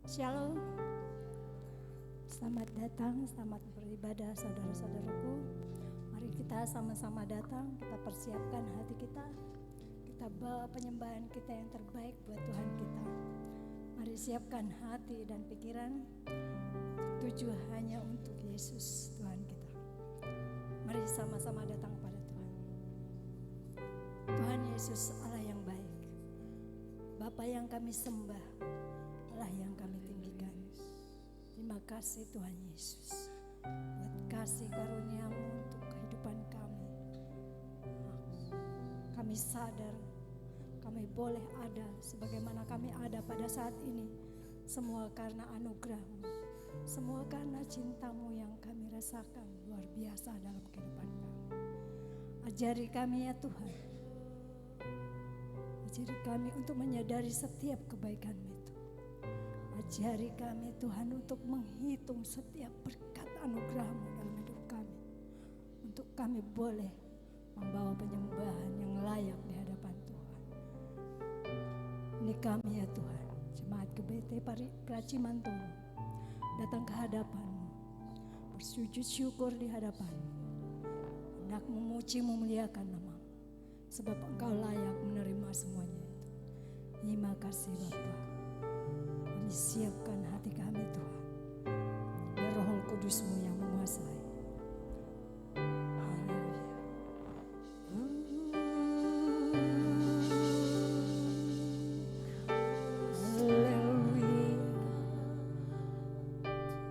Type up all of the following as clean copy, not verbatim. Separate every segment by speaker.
Speaker 1: Shalom. Selamat datang, selamat beribadah saudara-saudaraku. Mari kita sama-sama datang, kita persiapkan hati kita. Kita bawa penyembahan kita yang terbaik buat Tuhan kita. Mari siapkan hati dan pikiran, tuju hanya untuk Yesus Tuhan kita. Mari sama-sama datang pada Tuhan. Tuhan Yesus Allah yang baik, Bapa yang kami sembah, Allah yang kami tinggikan. Terima kasih Tuhan Yesus buat kasih karunia-Mu untuk kehidupan kami. Kami sadar kami boleh ada sebagaimana kami ada pada saat ini. Semua karena anugerah-Mu, semua karena cinta-Mu yang kami rasakan luar biasa dalam kehidupan kami. Ajari kami ya Tuhan, ajari kami untuk menyadari setiap kebaikan-Mu itu. Ajari kami Tuhan untuk menghitung setiap berkat anugerah-Mu dalam hidup kami, untuk kami boleh membawa penyembahan yang layak di hadapan Tuhan. Ini kami ya Tuhan, jemaat GBT Praciman Toro, datang ke hadapan-Mu, bersujud syukur di hadapan-Mu, hendak memuji memuliakan nama-Mu, sebab Engkau layak menerima semuanya itu. Terima kasih Bapa. Kami siapkan hati kami Tuhan, biar Roh Kudus-Mu yang menguasai. Haleluya.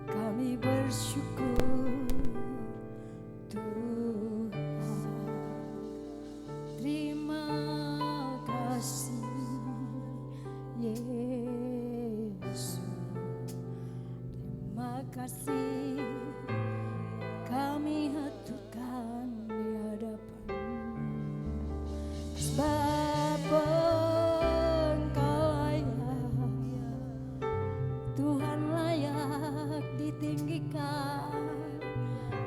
Speaker 1: Kami bersyukur Tuhan. Terima kasih Yesus. Terima kasih kami haturkan di hadapan-Mu, sebab Engkau layak, Tuhan layak ditinggikan,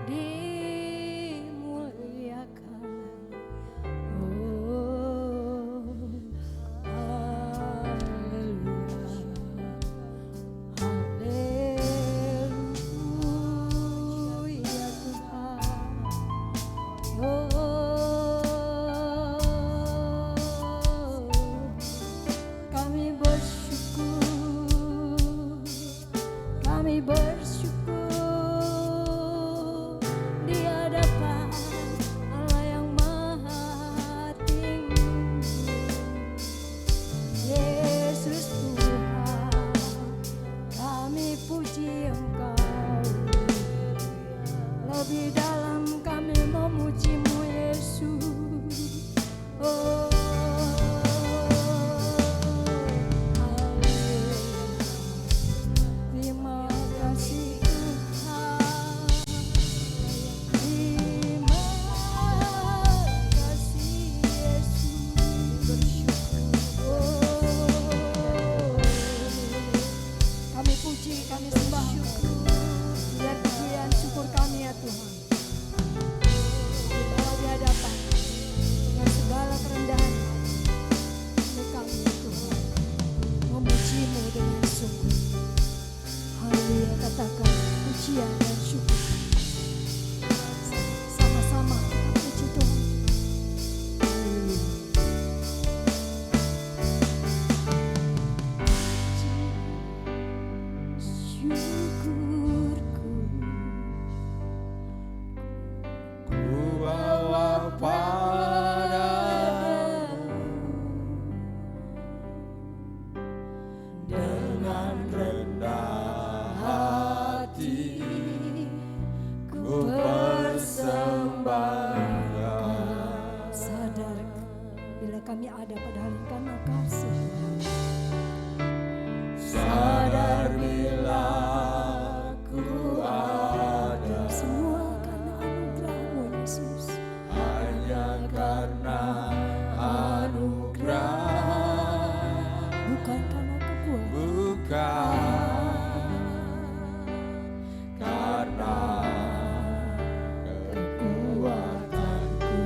Speaker 1: dimuliakan. Oh, haleluya, haleluya Tuhan. Oh, kami bersyukur, kami bersyukur di hadapan Allah yang Maha Tinggi. Yesus Tuhan, kami puji Engkau. Lebih dalam kami memuji-Mu Yesus. Oh, haleluya. Terima kasih Tuhan. Terima kasih Yesus. Bersyukur. Oh, kami puji, kami sembah Engkau. Biar pujian syukur kami ya Tuhan dibawa di hadapan dengan segala kerendahan kami ya Tuhan, memuji-Mu dengan sungguh. Haleluya, katakan pujian dan syukur. Sama-sama kita puji Tuhan. Haleluya. Syukurku
Speaker 2: Ku bawa padamu dengan rendah hati, ku persembahkan.
Speaker 1: sadar bila kami ada padahal karena kasih.
Speaker 2: Sadar bila ku ada
Speaker 1: Semua karena anugerah-Mu Yesus.
Speaker 2: hanya karena anugerah,
Speaker 1: Bukan karena kekuatan.
Speaker 2: bukan karena kekuatanku.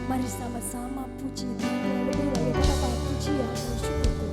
Speaker 1: Mari sama-sama puji Dia lebih lagi, katakan pujian dan syukur.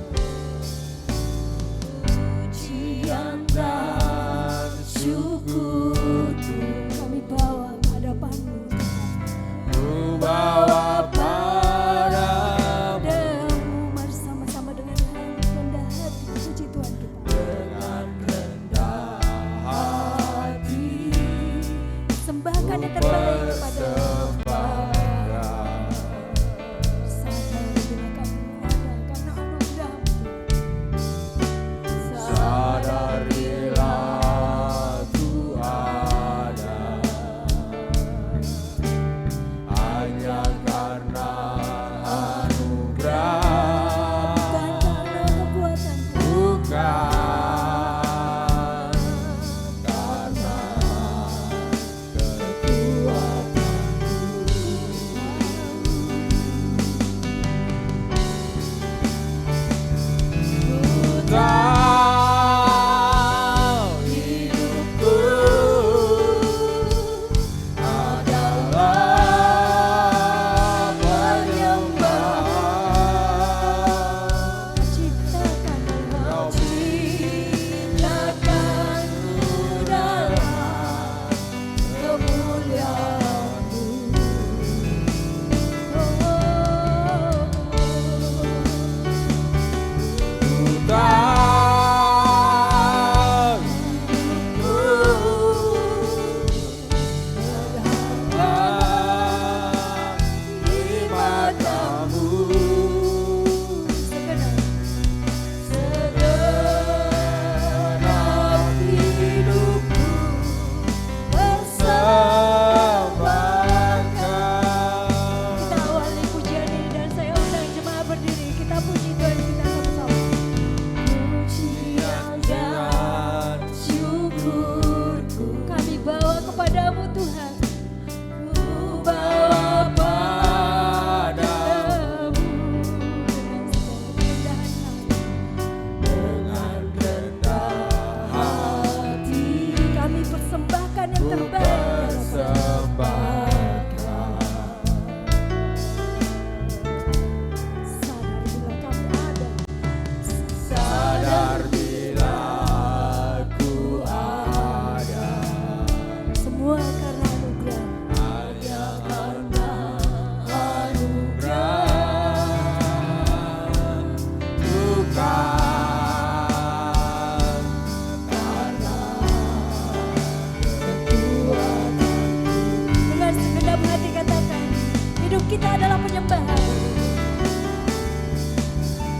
Speaker 1: hidup kita adalah penyembahan.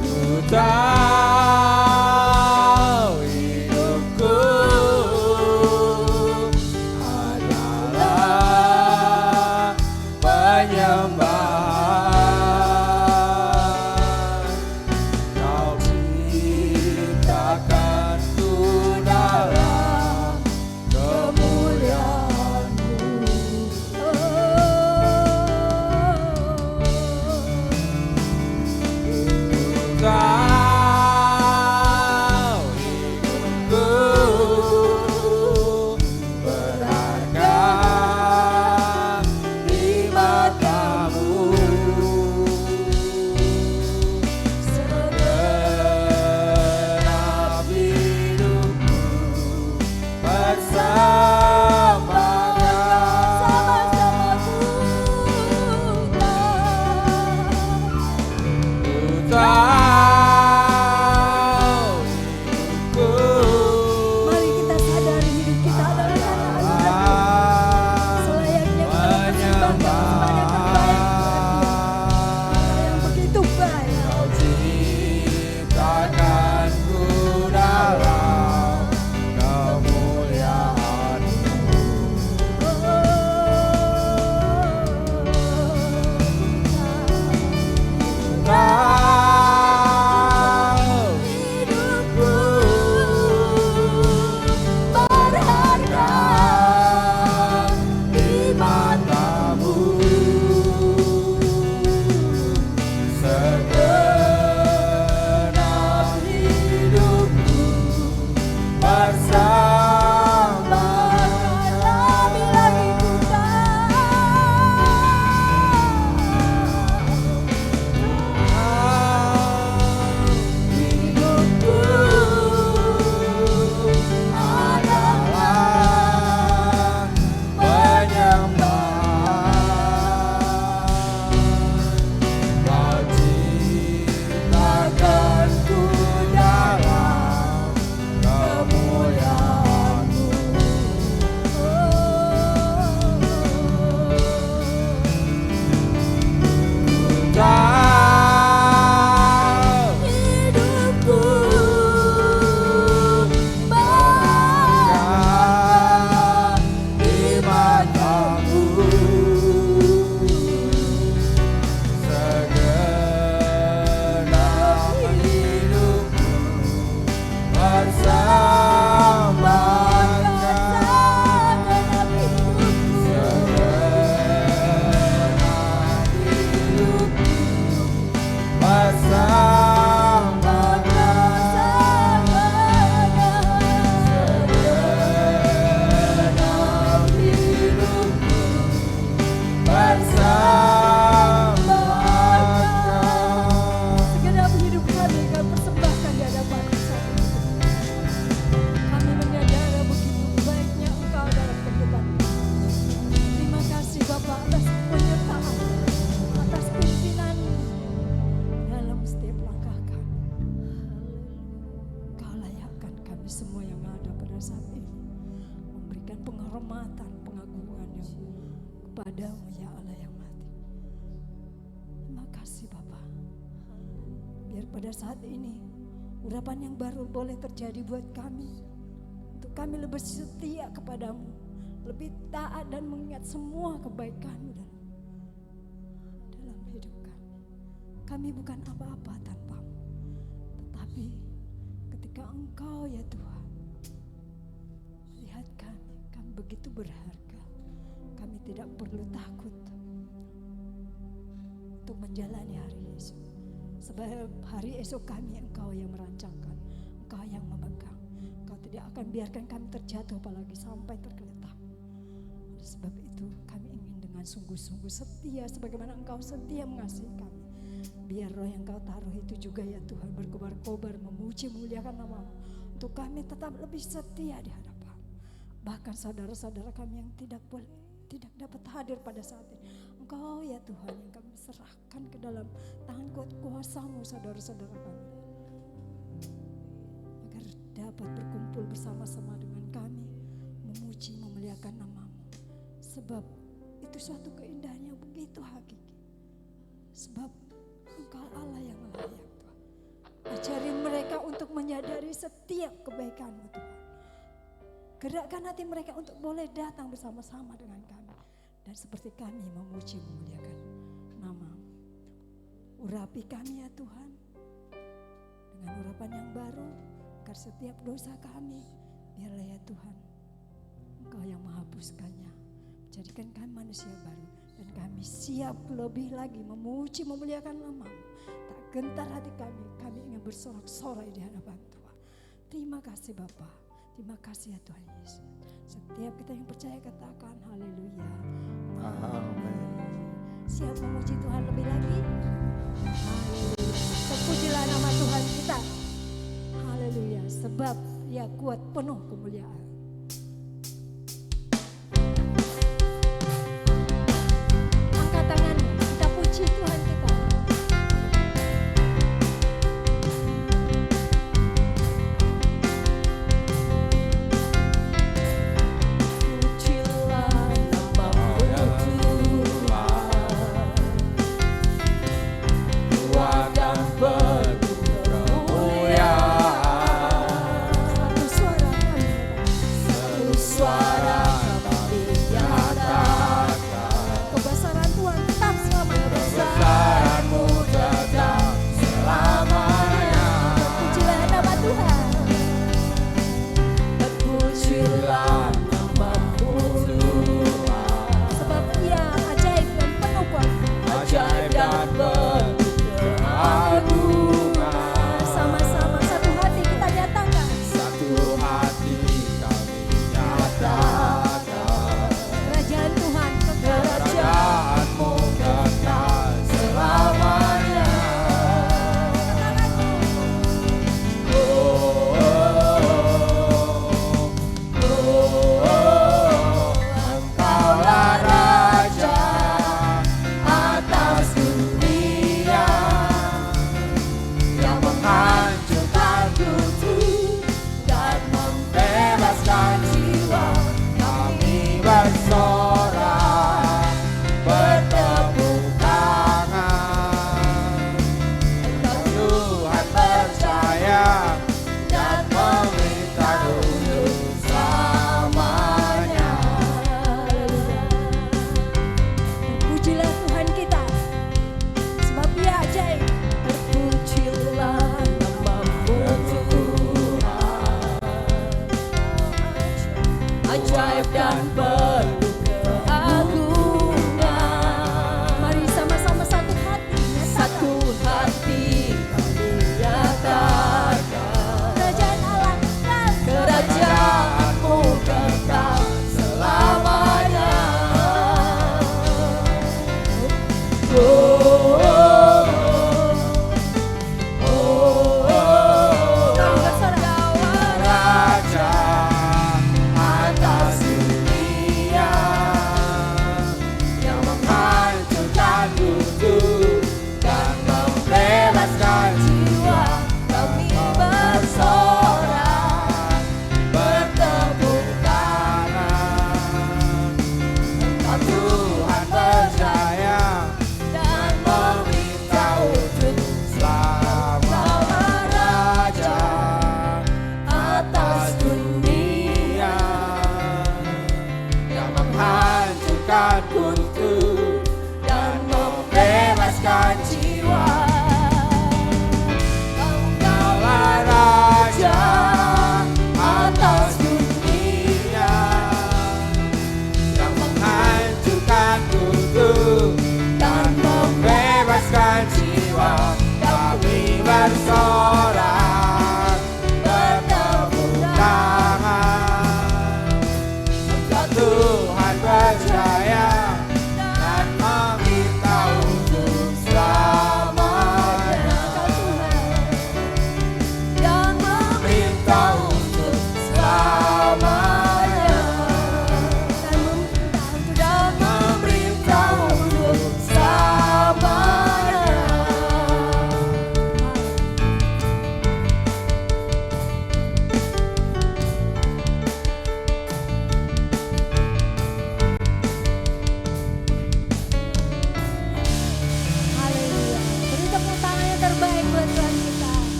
Speaker 2: Ku tahu hidupku adalah penyembahan. Kau ciptakanku dalam kemuliaan-Mu. Kau hidupku berharga di mata-Mu. Segenap hidupku
Speaker 1: Mari kita sadari hidup kita adalah karena anugerah. Selayaknya kita mempersembahkan yang begitu baik.
Speaker 2: Kau ciptakanku dalam kemuliaan-Mu. Kau hidupku berharga di mata-Mu. Segenap hidupku persembahkan
Speaker 1: Lebih lagi
Speaker 2: hidupku adalah penyembahan. Kau ciptakanku dalam kemuliaan-Mu. Kau hidupku berharga di mata-Mu. Segenap hidupku persembahkan. Segenap hidupku
Speaker 1: segenap hidup kami kami persembahkan di hadapan Tuhan. Kami menyadari begitu baiknya Engkau dalam kehidupan kami. Terima kasih Bapa atas penyertaan, atas pimpinan dalam setiap langkah kami. Kau layakkan kami semua yang ada pada saat ini memberikan penghormatan, pengagungan yang kepadamu ya Allah yang mati. Terima kasih Bapa. Biar pada saat ini urapan yang baru boleh terjadi buat kami. Untuk kami lebih setia kepadamu, lebih taat dan mengingat semua kebaikan-Mu dalam hidup kami. Kami bukan apa-apa tanpa-Mu. Tetapi ketika Engkau ya Tuhan melihat kami begitu berharga. Kami tidak perlu takut untuk menjalani hari esok. Sebab hari esok kami Engkau yang merancangkan, Engkau yang memegang. Engkau tidak akan biarkan kami terjatuh apalagi sampai tergeletak. Oleh sebab itu kami ingin dengan sungguh-sungguh setia sebagaimana Engkau setia mengasihi kami. Biar roh yang Kau taruh itu juga ya Tuhan berkobar-kobar memuji muliakan nama-Mu. Untuk kami tetap lebih setia di hadapan. Bahkan saudara-saudara kami yang tidak dapat hadir pada saat ini. Engkau ya Tuhan yang kami serahkan ke dalam tangan kuasa-Mu saudara-saudara kami. Agar dapat berkumpul bersama-sama dengan kami. Memuji, memuliakan nama-Mu. Sebab itu suatu keindahan yang begitu hakiki. Sebab Engkau Allah yang layak Tuhan. Ajari mereka untuk menyadari setiap kebaikan-Mu Tuhan. Gerakkan hati mereka untuk boleh datang bersama-sama dengan kami. Dan seperti kami memuji memuliakan nama-Mu. Urapi kami ya Tuhan. Dengan urapan yang baru. Agar setiap dosa kami. Biarlah ya Tuhan. Engkau yang menghapuskannya. Jadikan kami manusia baru. Dan kami siap lebih lagi memuji memuliakan nama-Mu. Tak gentar hati kami. Kami ingin bersorak-sorai di hadapan Tuhan. Terima kasih Bapa. Terima kasih ya Tuhan Yesus. Setiap kita yang percaya katakan haleluya.
Speaker 2: Amin.
Speaker 1: Siap memuji Tuhan lebih lagi. Haleluya. Terpujilah nama Tuhan kita. Haleluya. Sebab Ia kuat penuh kemuliaan. Angkat tanganmu. Kita puji Tuhan kita.
Speaker 2: Pujilah namamu Tuhan, ku akan penuh kemuliaan.
Speaker 1: Satu suara kami.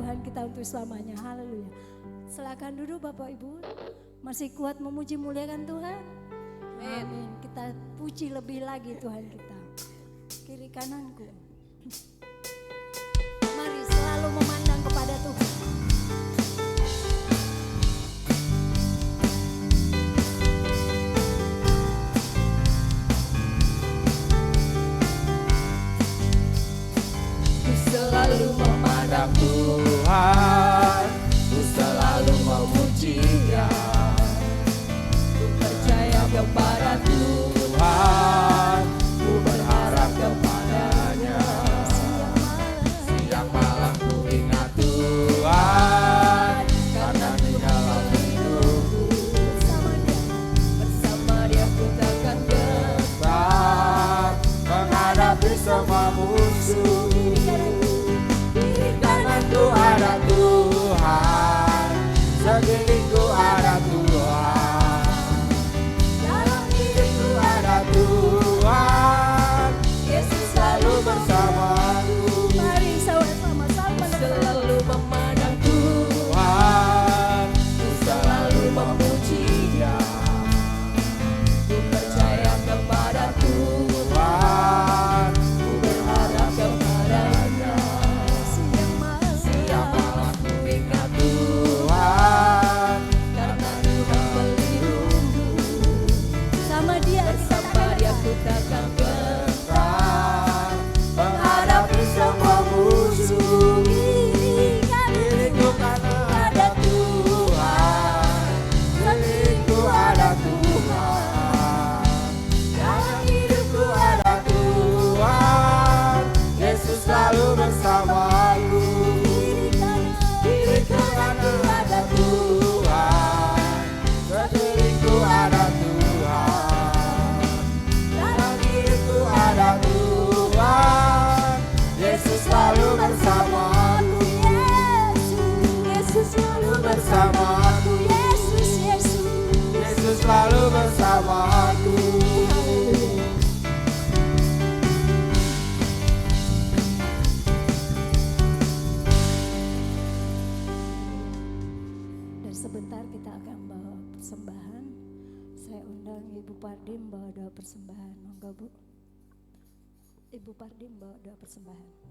Speaker 1: Tuhan kita untuk selamanya. Haleluya. Silakan duduk Bapak Ibu. Masih kuat memuji muliakan Tuhan? Amin. Kita puji lebih lagi Tuhan kita. Kiri kananku. Mari selalu memandang kepada Tuhan.
Speaker 2: Selalu memandang Tuhan, ku selalu memuji-Nya. Ku percaya kepada Tuhan, ku berharap kepada-Nya. Siang malam ku ingat Tuhan, karena Dia dalam hidupku. Bersama Dia ku takkan gentar menghadapi semua musuh. Kananku ada Tuhan, sekelilingku ada Tuhan, dalam hidupku ada Tuhan, Yesus selalu bersamaku.
Speaker 1: Mari sama-sama
Speaker 2: Selalu memandang Tuhan, ku selalu memuji-Nya. Ku percaya kepada Tuhan, ku berharap kepada-Nya. Siang malam ku ingat Tuhan, karena Tuhan pelindungku.
Speaker 1: sama Dia
Speaker 2: Bersama Dia ku takkan gentar menghadapi semua musuh. Diriku karena ada Tuhan, diriku ada Tuhan, dalam hidupku ada Tuhan, Yesus selalu bersamaku. Diriku karena ada Tuhan, sekelilingku ada Tuhan, dalam hidupku ada Tuhan, Yesus selalu bersamaku.
Speaker 1: Yesus selalu
Speaker 2: Bersamaku, Yesus selalu bersamaku.
Speaker 1: Dan sebentar kita akan bawa persembahan. Saya undang Ibu Pardim bawa doa persembahan. Monggo Bu. Ibu Pardim bawa doa persembahan.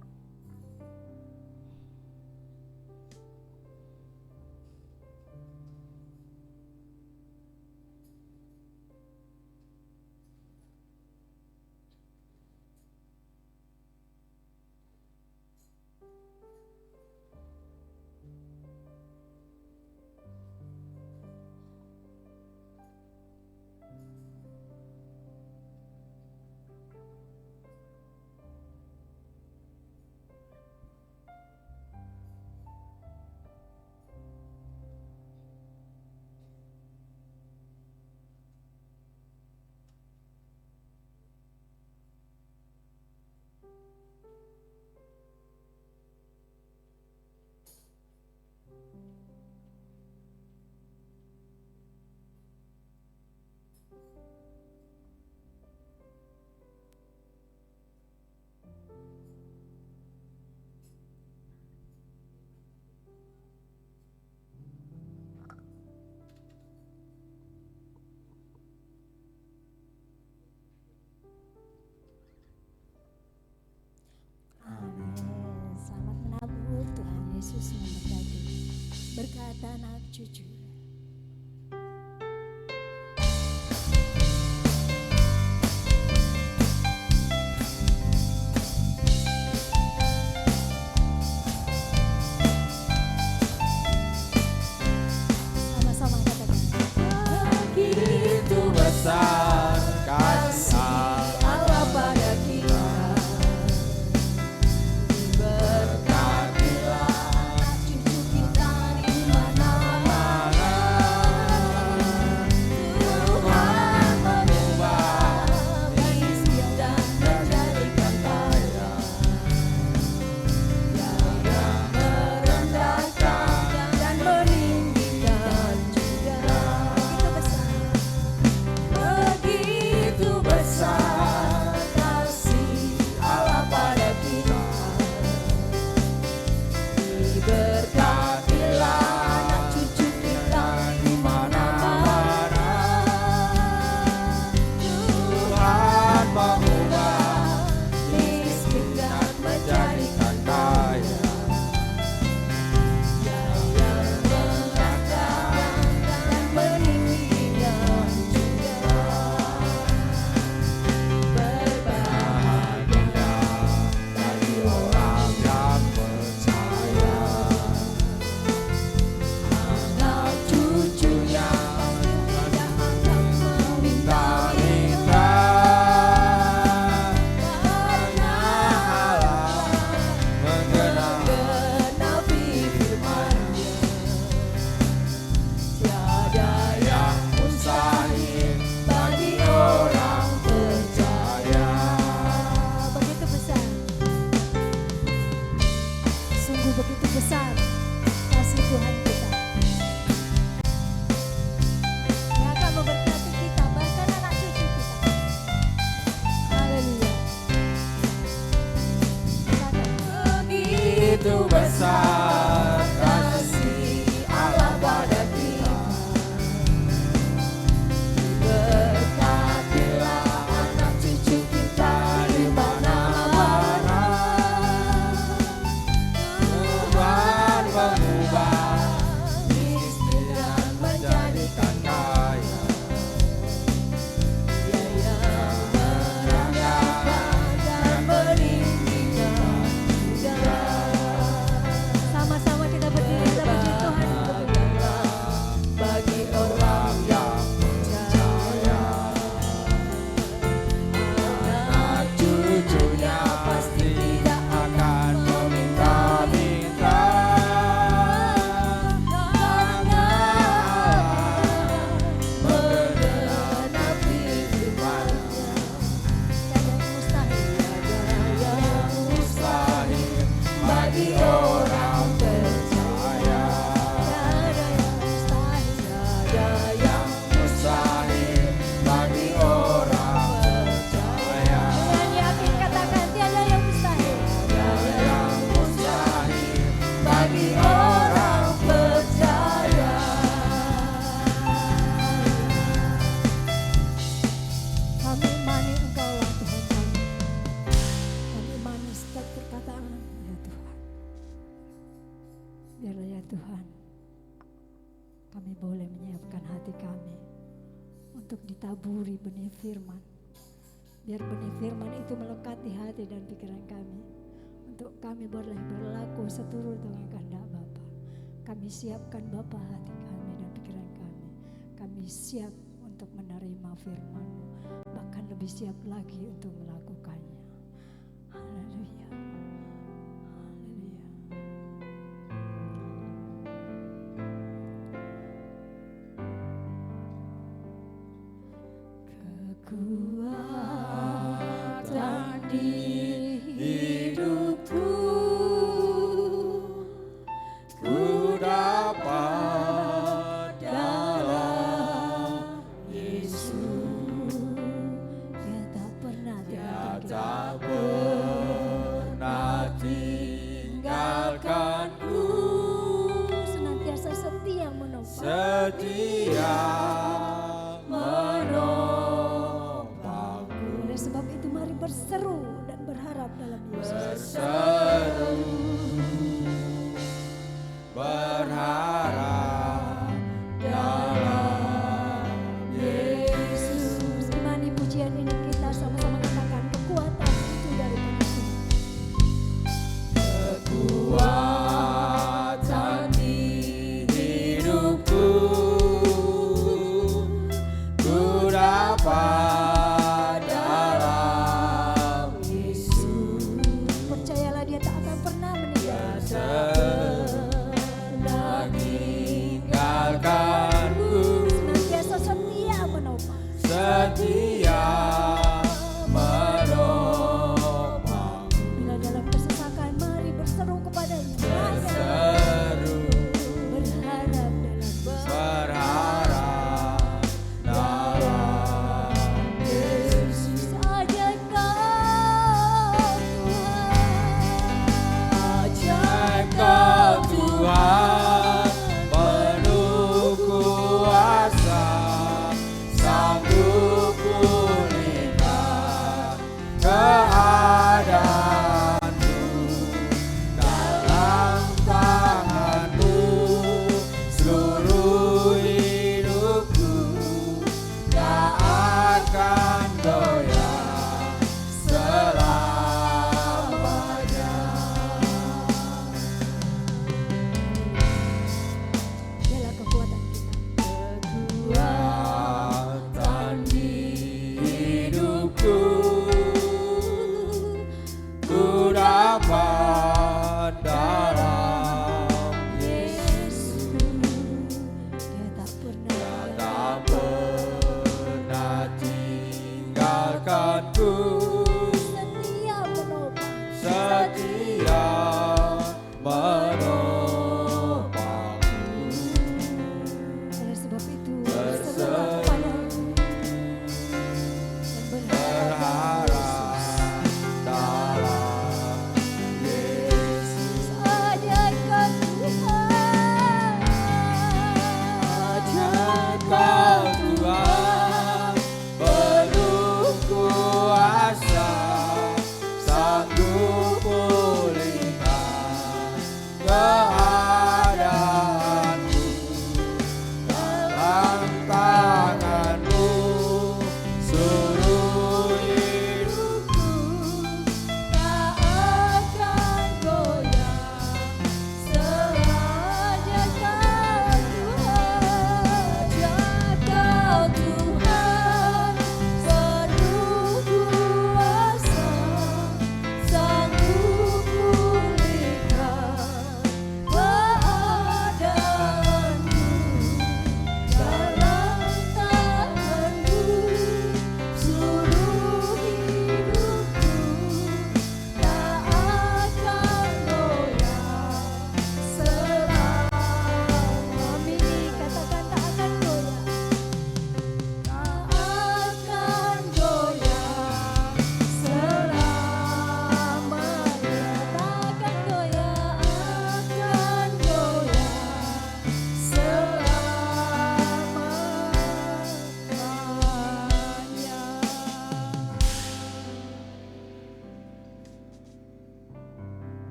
Speaker 1: Yesus memberkati. Berkata anak cucu. Sama-sama katakan.
Speaker 2: Begitu besar kasih Allah pada kita. Berkatilah cucu kita di mana-mana. begitu besar kasih Allah pada kita. Berkatilah anak cucu kita di mana-mana. Tuhan mengubah miskin dan menjadikan kaya. Dia yang merendahkan dan meninggikan segala.
Speaker 1: Sama-sama kita berdiri, kita puji Tuhan.
Speaker 2: Bagi orang yang percaya, anak cucunya pasti tidak akan meminta-minta. Karena menggenapi firman-Nya,
Speaker 1: Tiada yang mustahil.
Speaker 2: yang mustahil bagi orang percaya.
Speaker 1: Tiada yang mustahil.
Speaker 2: Tiada yang mustahil bagi orang percaya.
Speaker 1: Dengan yakin katakan tiada yang mustahil.
Speaker 2: Tiada yang mustahil bagi orang percaya.
Speaker 1: Kami imani Engkaulah Tuhan kami. Kami imani setiap perkataan ya Tuhan. Biarlah ya Tuhan, kami boleh menyiapkan hati kami untuk ditaburi benih firman. Biar benih firman itu melekati hati dan pikiran kami, untuk kami boleh berlaku seturut dengan kehendak Bapa. Kami siapkan Bapa hati kami dan pikiran kami. Kami siap untuk menerima firman-Mu, bahkan lebih siap lagi untuk melakukannya. Haleluya. Haleluya. Kekuatan di
Speaker 2: Hidupku ku dapat dalam Yesus.
Speaker 1: Dia tak pernah
Speaker 2: Dia
Speaker 1: tinggalkan
Speaker 2: tak
Speaker 1: kita.
Speaker 2: pernah tinggalkanku,
Speaker 1: Senantiasa setia menopang.
Speaker 2: setia menopangku.
Speaker 1: Oleh sebab itu mari berseru dan berharap dalam Yesus.
Speaker 2: Berseru, berharap dalam Yesus.
Speaker 1: Imani pujian ini kita sama-sama katakan kekuatan itu dari Tuhan.
Speaker 2: Kekuatan di hidupku ku dapat dalam Yesus.
Speaker 1: Percayalah dia tak akan pernah meninggalkan.
Speaker 2: Senangi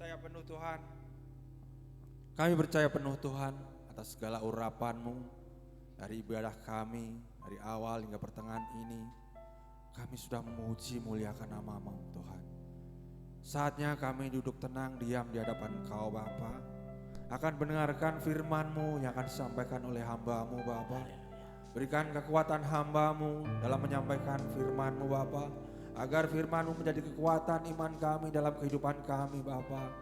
Speaker 2: percaya penuh Tuhan. Kami percaya penuh Tuhan atas segala urapan-Mu dari ibadah kami, dari awal hingga pertengahan ini. Kami sudah memuji muliakan nama-Mu Tuhan. Saatnya kami duduk tenang diam di hadapan Kau Bapa, akan mendengarkan firman-Mu yang akan disampaikan oleh hamba-Mu Bapa. Berikan kekuatan hamba-Mu dalam menyampaikan firman-Mu Bapa, agar firman-Mu menjadi kekuatan iman kami dalam kehidupan kami Bapa.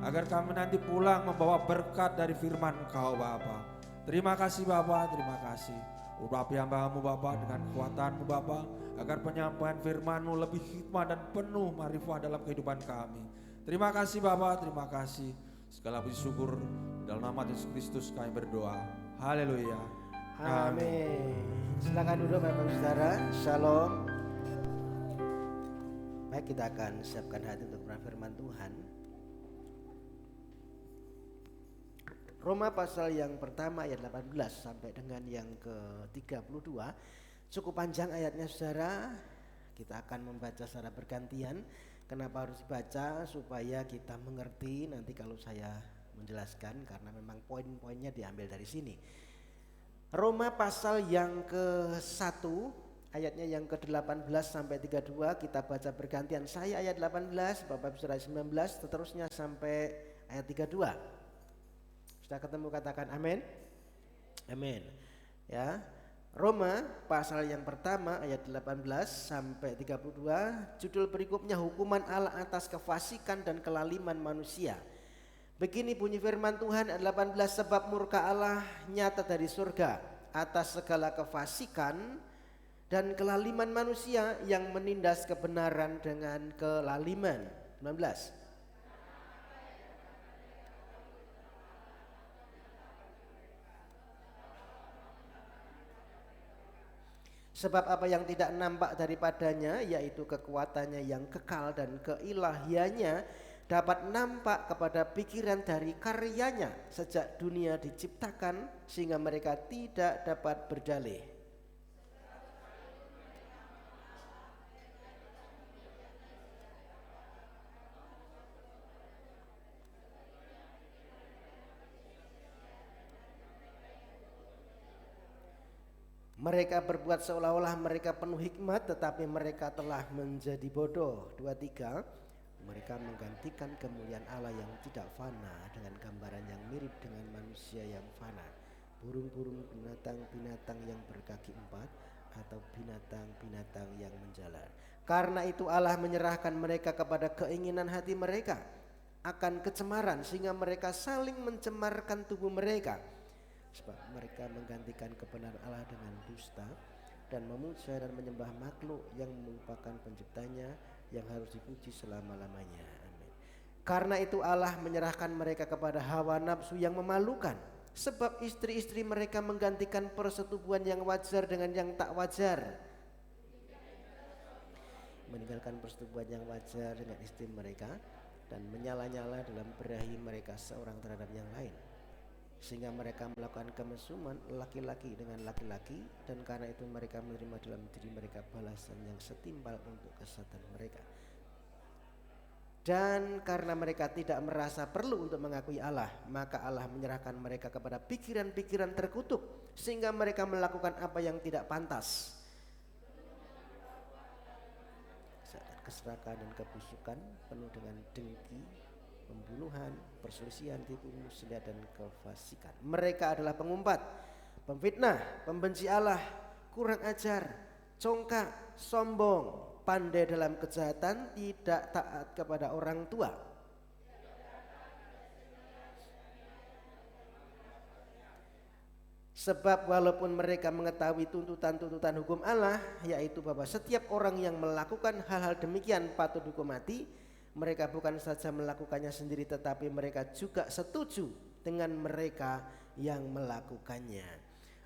Speaker 2: Agar kami nanti pulang membawa berkat dari firman Kau Bapa. Terima kasih Bapa, terima kasih. Urapi hamba-Mu Bapa dengan kekuatan-Mu Bapa, agar penyampaian firman-Mu lebih hikmat dan penuh marifat dalam kehidupan kami. Terima kasih Bapa, terima kasih. Segala puji syukur dalam nama Yesus Kristus kami berdoa. Haleluya.
Speaker 3: Amin. Silakan duduk Bapak Saudara. Shalom. Baik, kita akan siapkan hati untuk firman Tuhan. Roma pasal yang pertama ayat 18 sampai dengan yang ke-32. Cukup panjang ayatnya Saudara. Kita akan membaca secara bergantian. Kenapa harus dibaca? Supaya kita mengerti nanti kalau saya menjelaskan, karena memang poin-poinnya diambil dari sini. Roma pasal yang ke-1 ayatnya yang ke-18 sampai 32 kita baca bergantian. Saya ayat 18, Bapak Saudara 19, seterusnya sampai ayat 32. Sudah ketemu, katakan amin. Amin. Ya. Roma pasal yang pertama ayat 18 sampai 32, judul berikutnya hukuman Allah atas kefasikan dan kelaliman manusia. Begini bunyi firman Tuhan ayat 18, sebab murka Allah nyata dari surga atas segala kefasikan dan kelaliman manusia yang menindas kebenaran dengan kelaliman. 19. Sebab apa yang tidak nampak daripadanya, yaitu kekuatannya yang kekal dan keilahiannya, dapat nampak kepada pikiran dari karyanya sejak dunia diciptakan, sehingga mereka tidak dapat berdalih. Mereka berbuat seolah-olah mereka penuh hikmat, tetapi mereka telah menjadi bodoh. 23. Mereka menggantikan kemuliaan Allah yang tidak fana dengan gambaran yang mirip dengan manusia yang fana, burung-burung, binatang-binatang yang berkaki 4, atau binatang-binatang yang menjalar. Karena itu Allah menyerahkan mereka kepada keinginan hati mereka akan kecemaran, sehingga mereka saling mencemarkan tubuh mereka. Sebab mereka menggantikan kebenaran Allah dengan dusta dan memuja dan menyembah makhluk yang merupakan penciptanya, yang harus dipuji selama-lamanya. Amin. Karena itu Allah menyerahkan mereka kepada hawa nafsu yang memalukan, sebab istri-istri mereka menggantikan persetubuhan yang wajar dengan yang tak wajar, meninggalkan persetubuhan yang wajar dengan istri mereka, dan menyala-nyala dalam berahi mereka seorang terhadap yang lain, sehingga mereka melakukan kemesuman laki-laki dengan laki-laki, dan karena itu mereka menerima dalam diri mereka balasan yang setimpal untuk kesalahan mereka. Dan karena mereka tidak merasa perlu untuk mengakui Allah, maka Allah menyerahkan mereka kepada pikiran-pikiran terkutuk, sehingga mereka melakukan apa yang tidak pantas. Keserakahan dan kebusukan, penuh dengan dengki, pembunuhan, perselisihan, tipu muslihat, dan kefasikan. Mereka adalah pengumpat, pemfitnah, pembenci Allah, kurang ajar, congkak, sombong, pandai dalam kejahatan, tidak taat kepada orang tua. Sebab walaupun mereka mengetahui tuntutan-tuntutan hukum Allah, yaitu bahwa setiap orang yang melakukan hal-hal demikian patut dihukum mati, mereka bukan saja melakukannya sendiri, tetapi mereka juga setuju dengan mereka yang melakukannya.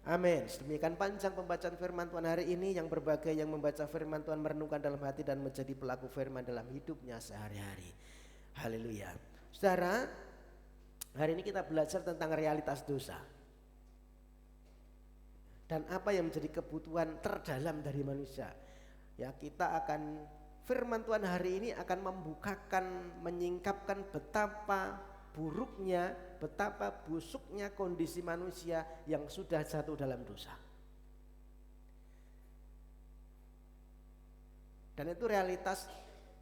Speaker 3: Amin. Demikian panjang pembacaan firman Tuhan hari ini. Yang berbagai yang membaca firman Tuhan merenungkan dalam hati dan menjadi pelaku firman dalam hidupnya sehari-hari. Haleluya. Saudara, hari ini kita belajar tentang realitas dosa dan apa yang menjadi kebutuhan terdalam dari manusia. Ya, kita akan firman Tuhan hari ini akan membukakan, menyingkapkan betapa buruknya, betapa busuknya kondisi manusia yang sudah jatuh dalam dosa. Dan itu realitas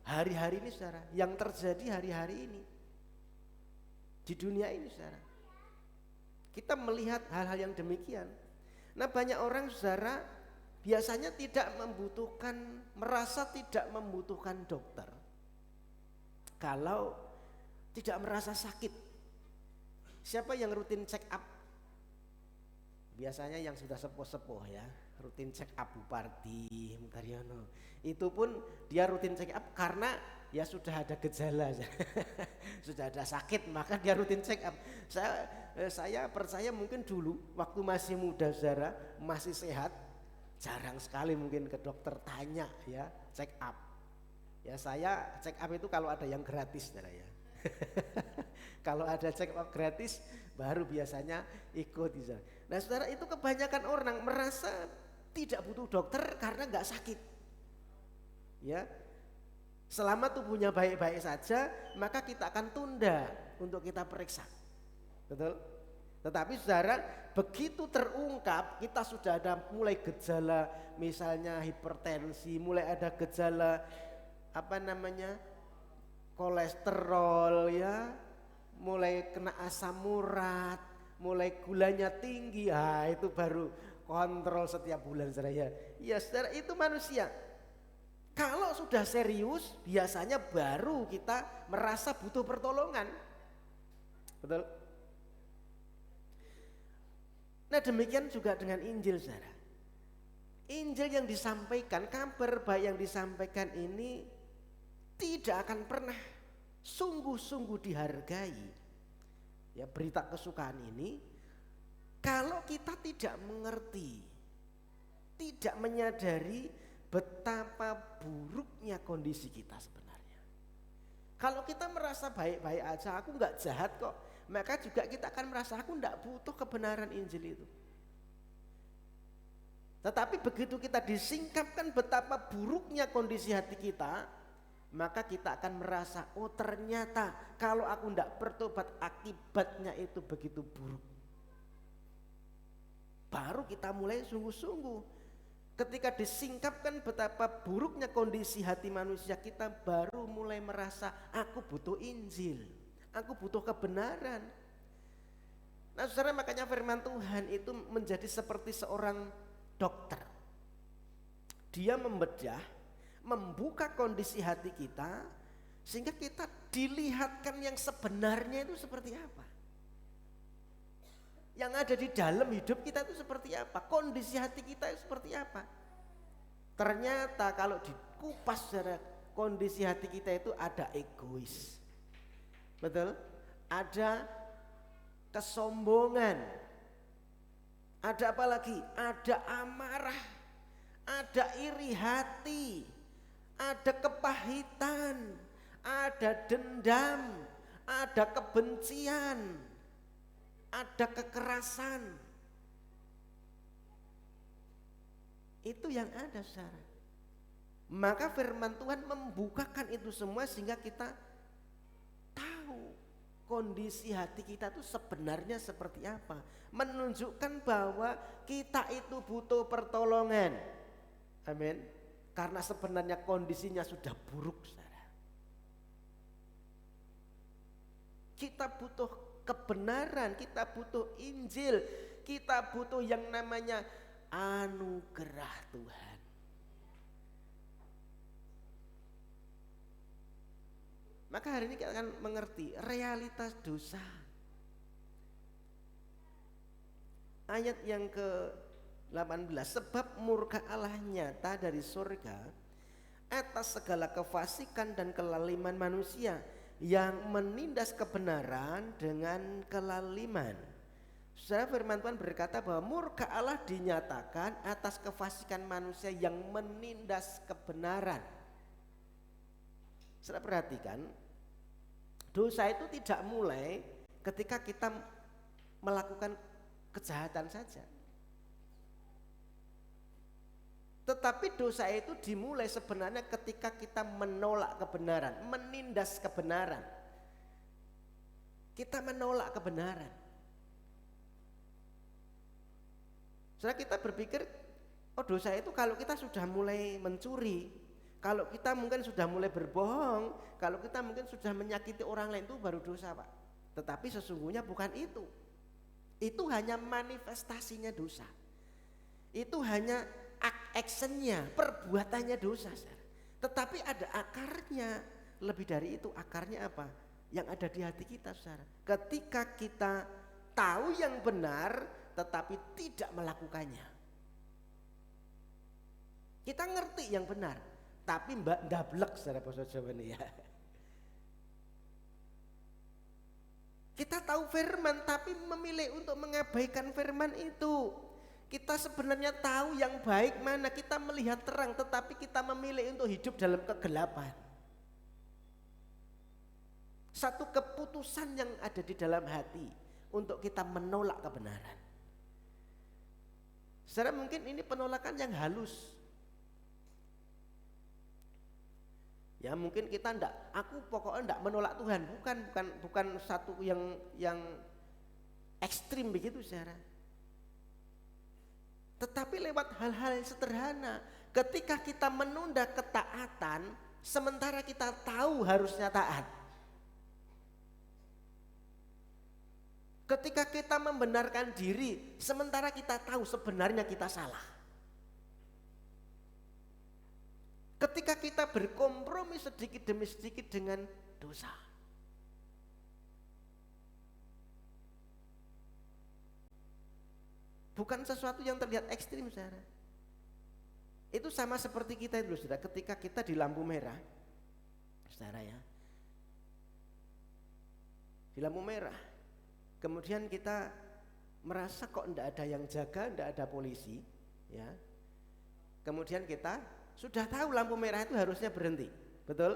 Speaker 3: hari-hari ini saudara, yang terjadi hari-hari ini di dunia ini saudara. Kita melihat hal-hal yang demikian. Nah, banyak orang saudara biasanya merasa tidak membutuhkan dokter kalau tidak merasa sakit. Siapa yang rutin check up? Biasanya yang sudah sepuh-sepuh ya, rutin check up, Bupardi, Mutaryono. Itu pun dia rutin check up karena ya sudah ada gejala, sudah ada sakit, maka dia rutin check up. Saya percaya mungkin dulu waktu masih muda saudara, masih sehat, jarang sekali mungkin ke dokter tanya ya, check up. Ya saya check up itu kalau ada yang gratis saudara ya. Kalau ada check up gratis baru biasanya ikut. Nah saudara, itu kebanyakan orang merasa tidak butuh dokter karena nggak sakit. Ya, selama tubuhnya baik-baik saja, maka kita akan tunda untuk kita periksa. Betul? Tetapi saudara, begitu terungkap kita sudah ada mulai gejala, misalnya hipertensi, mulai ada gejala kolesterol ya, mulai kena asam urat, mulai gulanya tinggi, itu baru kontrol setiap bulan saudara ya. Ya saudara, itu manusia. Kalau sudah serius, biasanya baru kita merasa butuh pertolongan. Betul? Nah demikian juga dengan Injil saudara. Injil yang disampaikan, kabar baik yang disampaikan ini tidak akan pernah sungguh-sungguh dihargai. Ya, berita kesukaan ini kalau kita tidak mengerti, tidak menyadari betapa buruknya kondisi kita sebenarnya. Kalau kita merasa baik-baik aja, aku nggak jahat kok, maka juga kita akan merasa aku nggak butuh kebenaran Injil itu. Tetapi begitu kita disingkapkan betapa buruknya kondisi hati kita, maka kita akan merasa, oh ternyata kalau aku nggak bertobat akibatnya itu begitu buruk. Baru kita mulai sungguh-sungguh. Ketika disingkapkan betapa buruknya kondisi hati manusia, kita baru mulai merasa aku butuh Injil, aku butuh kebenaran. Nah saudara, makanya firman Tuhan itu menjadi seperti seorang dokter. Dia membedah, membuka kondisi hati kita sehingga kita dilihatkan yang sebenarnya itu seperti apa. Yang ada di dalam hidup kita itu seperti apa, kondisi hati kita itu seperti apa. Ternyata kalau dikupas secara kondisi hati kita itu ada egois. Betul? Ada kesombongan. Ada apa lagi? Ada amarah, ada iri hati, ada kepahitan, ada dendam, ada kebencian, ada kekerasan. Itu yang ada saudara. Maka firman Tuhan membukakan itu semua sehingga kita tahu kondisi hati kita itu sebenarnya seperti apa. Menunjukkan bahwa kita itu butuh pertolongan. Amin. Karena sebenarnya kondisinya sudah buruk saudara. Kita butuh kebenaran, kita butuh Injil, kita butuh yang namanya anugerah Tuhan. Maka hari ini kita akan mengerti realitas dosa. Ayat yang ke-18, sebab murka Allah nyata dari surga atas segala kefasikan dan kelaliman manusia yang menindas kebenaran dengan kelaliman. Saudara, firman Tuhan berkata bahwa murka Allah dinyatakan atas kefasikan manusia yang menindas kebenaran. Saudara perhatikan, dosa itu tidak mulai ketika kita melakukan kejahatan saja. Tetapi dosa itu dimulai sebenarnya ketika kita menolak kebenaran, menindas kebenaran. Kita menolak kebenaran. Saudara, kita berpikir, oh dosa itu kalau kita sudah mulai mencuri, kalau kita mungkin sudah mulai berbohong, kalau kita mungkin sudah menyakiti orang lain, itu baru dosa, Pak. Tetapi sesungguhnya bukan itu. Itu hanya manifestasinya dosa. Itu hanya actionnya, perbuatannya dosa, saudara. Tetapi ada akarnya. Lebih dari itu, akarnya apa? Yang ada di hati kita, saudara. Ketika kita tahu yang benar tetapi tidak melakukannya. Kita ngerti yang benar, tapi ndablek, saudara, bahasa Jawa ini ya. Kita tahu firman tapi memilih untuk mengabaikan firman itu. Kita sebenarnya tahu yang baik mana, kita melihat terang tetapi kita memilih untuk hidup dalam kegelapan. Satu keputusan yang ada di dalam hati untuk kita menolak kebenaran. Saudara, mungkin ini penolakan yang halus. Ya mungkin kita aku pokoknya enggak menolak Tuhan, bukan satu yang ekstrim begitu, saudara. Tetapi lewat hal-hal yang sederhana, ketika kita menunda ketaatan sementara kita tahu harusnya taat. Ketika kita membenarkan diri sementara kita tahu sebenarnya kita salah. Ketika kita berkompromi sedikit demi sedikit dengan dosa. Bukan sesuatu yang terlihat ekstrim, saudara. Itu sama seperti kita itu, saudara, ketika kita di lampu merah. Saudara ya. Di lampu merah. Kemudian kita merasa kok enggak ada yang jaga, enggak ada polisi, ya. Kemudian kita sudah tahu lampu merah itu harusnya berhenti, betul?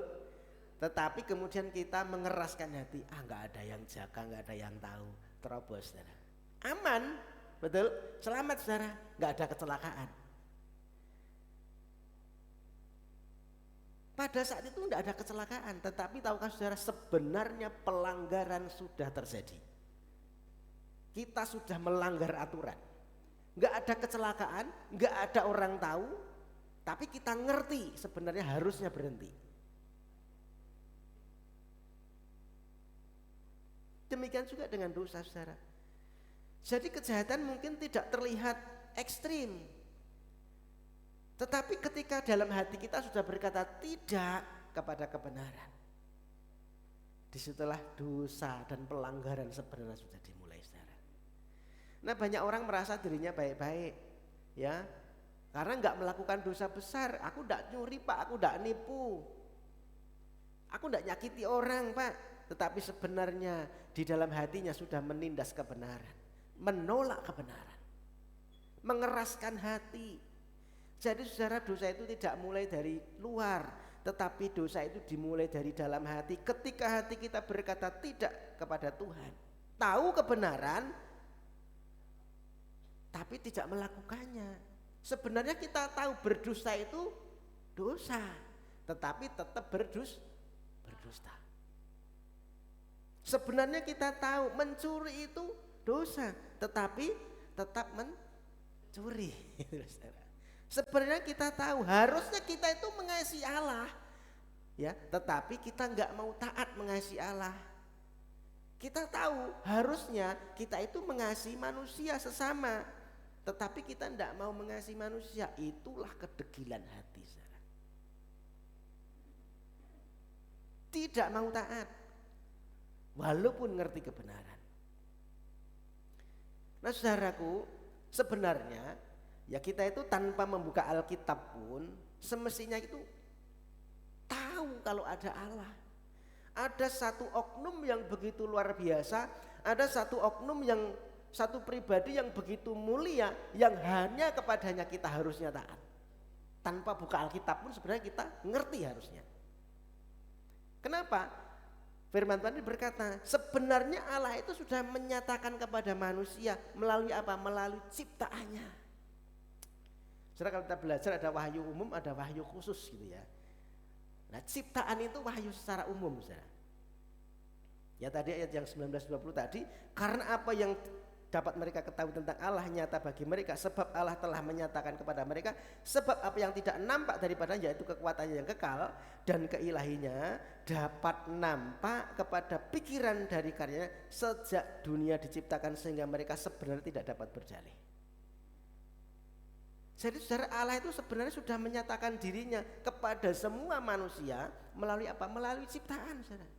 Speaker 3: Tetapi kemudian kita mengeraskan hati, enggak ada yang jaga, enggak ada yang tahu, terobos, saudara. Aman, betul? Selamat, saudara, enggak ada kecelakaan. Pada saat itu enggak ada kecelakaan, tetapi tahukah saudara sebenarnya pelanggaran sudah terjadi. Kita sudah melanggar aturan. Enggak ada kecelakaan, enggak ada orang tahu, tapi kita ngerti sebenarnya harusnya berhenti. Demikian juga dengan dosa, saudara. Jadi kejahatan mungkin tidak terlihat ekstrim. Tetapi ketika dalam hati kita sudah berkata tidak kepada kebenaran, disitulah dosa dan pelanggaran sebenarnya sudah dimulai, saudara. Nah, banyak orang merasa dirinya baik-baik, ya, karena nggak melakukan dosa besar. Aku nggak nyuri, Pak, aku nggak nipu, aku nggak nyakiti orang, Pak. Tetapi sebenarnya di dalam hatinya sudah menindas kebenaran, menolak kebenaran, mengeraskan hati. Jadi saudara, dosa itu tidak mulai dari luar, tetapi dosa itu dimulai dari dalam hati. Ketika hati kita berkata tidak kepada Tuhan, tahu kebenaran tapi tidak melakukannya. Sebenarnya kita tahu berdusta itu dosa, tetapi tetap berdusta. Sebenarnya kita tahu mencuri itu dosa, tetapi tetap mencuri. Sebenarnya kita tahu harusnya kita itu mengasihi Allah, ya, tetapi kita nggak mau taat mengasihi Allah. Kita tahu harusnya kita itu mengasihi manusia sesama, tetapi kita tidak mau mengasihi manusia. Itulah kedegilan hati, saudara. Tidak mau taat walaupun ngerti kebenaran. Nah, saudaraku, sebenarnya ya kita itu tanpa membuka Alkitab pun semestinya itu tahu kalau ada Allah. Ada satu oknum yang begitu luar biasa, ada satu oknum yang satu pribadi yang begitu mulia yang hanya kepadanya kita harusnya taat. Tanpa buka Alkitab pun sebenarnya kita ngerti harusnya. Kenapa? Firman Tuhan berkata, sebenarnya Allah itu sudah menyatakan kepada manusia melalui apa? Melalui ciptaannya. Saudara, kalau kita belajar ada wahyu umum, ada wahyu khusus gitu ya. Nah, ciptaan itu wahyu secara umum, saudara. Ya tadi ayat yang 19-20 tadi, karena apa yang dapat mereka ketahui tentang Allah nyata bagi mereka, sebab Allah telah menyatakan kepada mereka, sebab apa yang tidak nampak daripadanya, yaitu kekuatannya yang kekal dan keilahinya, dapat nampak kepada pikiran dari karyanya sejak dunia diciptakan, sehingga mereka sebenarnya tidak dapat berjalih. Jadi saudara, Allah itu sebenarnya sudah menyatakan dirinya kepada semua manusia melalui apa? Melalui ciptaan, saudara.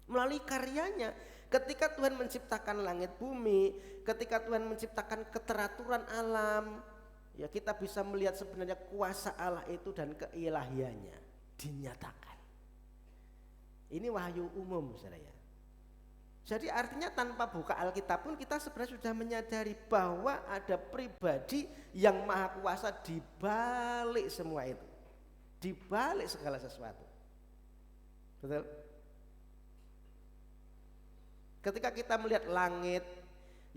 Speaker 3: Melalui karyanya. Ketika Tuhan menciptakan langit bumi, ketika Tuhan menciptakan keteraturan alam, ya kita bisa melihat sebenarnya kuasa Allah itu dan keilahiannya dinyatakan. Ini wahyu umum, saudara ya. Jadi artinya tanpa buka Alkitab pun kita sebenarnya sudah menyadari bahwa ada pribadi yang maha kuasa di balik semua itu, di balik segala sesuatu. Betul? Ketika kita melihat langit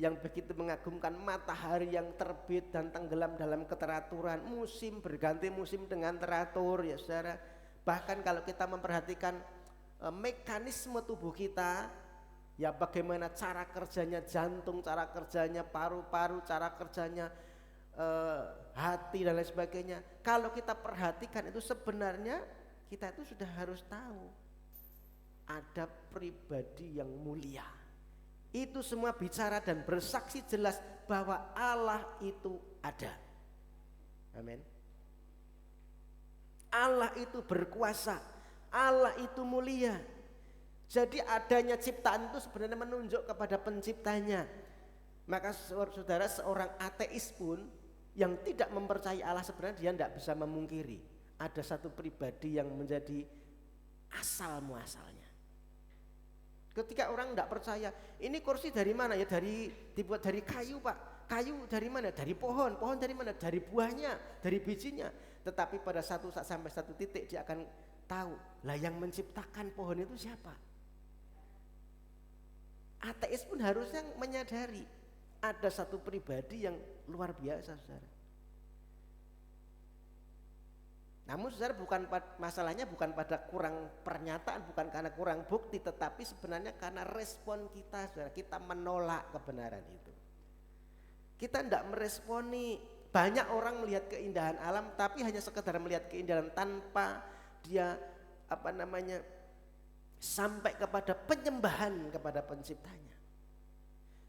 Speaker 3: yang begitu mengagumkan, matahari yang terbit dan tenggelam dalam keteraturan, musim berganti musim dengan teratur, ya saudara. Bahkan kalau kita memperhatikan mekanisme tubuh kita, ya bagaimana cara kerjanya jantung, cara kerjanya paru-paru, cara kerjanya hati dan lain sebagainya. Kalau kita perhatikan itu sebenarnya kita itu sudah harus tahu ada pribadi yang mulia. Itu semua bicara dan bersaksi jelas bahwa Allah itu ada. Amin. Allah itu berkuasa, Allah itu mulia. Jadi adanya ciptaan itu sebenarnya menunjuk kepada penciptanya. Maka saudara, seorang ateis pun yang tidak mempercayai Allah, sebenarnya dia tidak bisa memungkiri ada satu pribadi yang menjadi asal muasalnya. Ketika orang tidak percaya, ini kursi dari mana? Ya dibuat dari kayu, Pak. Kayu dari mana? Dari pohon. Pohon dari mana? Dari buahnya, dari bijinya. Tetapi pada satu saat sampai satu titik dia akan tahu, lah yang menciptakan pohon itu siapa? Ateis pun harusnya menyadari ada satu pribadi yang luar biasa, saudara. Namun saudara, masalahnya bukan pada kurang pernyataan, bukan karena kurang bukti, tetapi sebenarnya karena respon kita, saudara. Kita menolak kebenaran itu. Kita tidak meresponi. Banyak orang melihat keindahan alam, tapi hanya sekedar melihat keindahan tanpa dia sampai kepada penyembahan kepada penciptanya.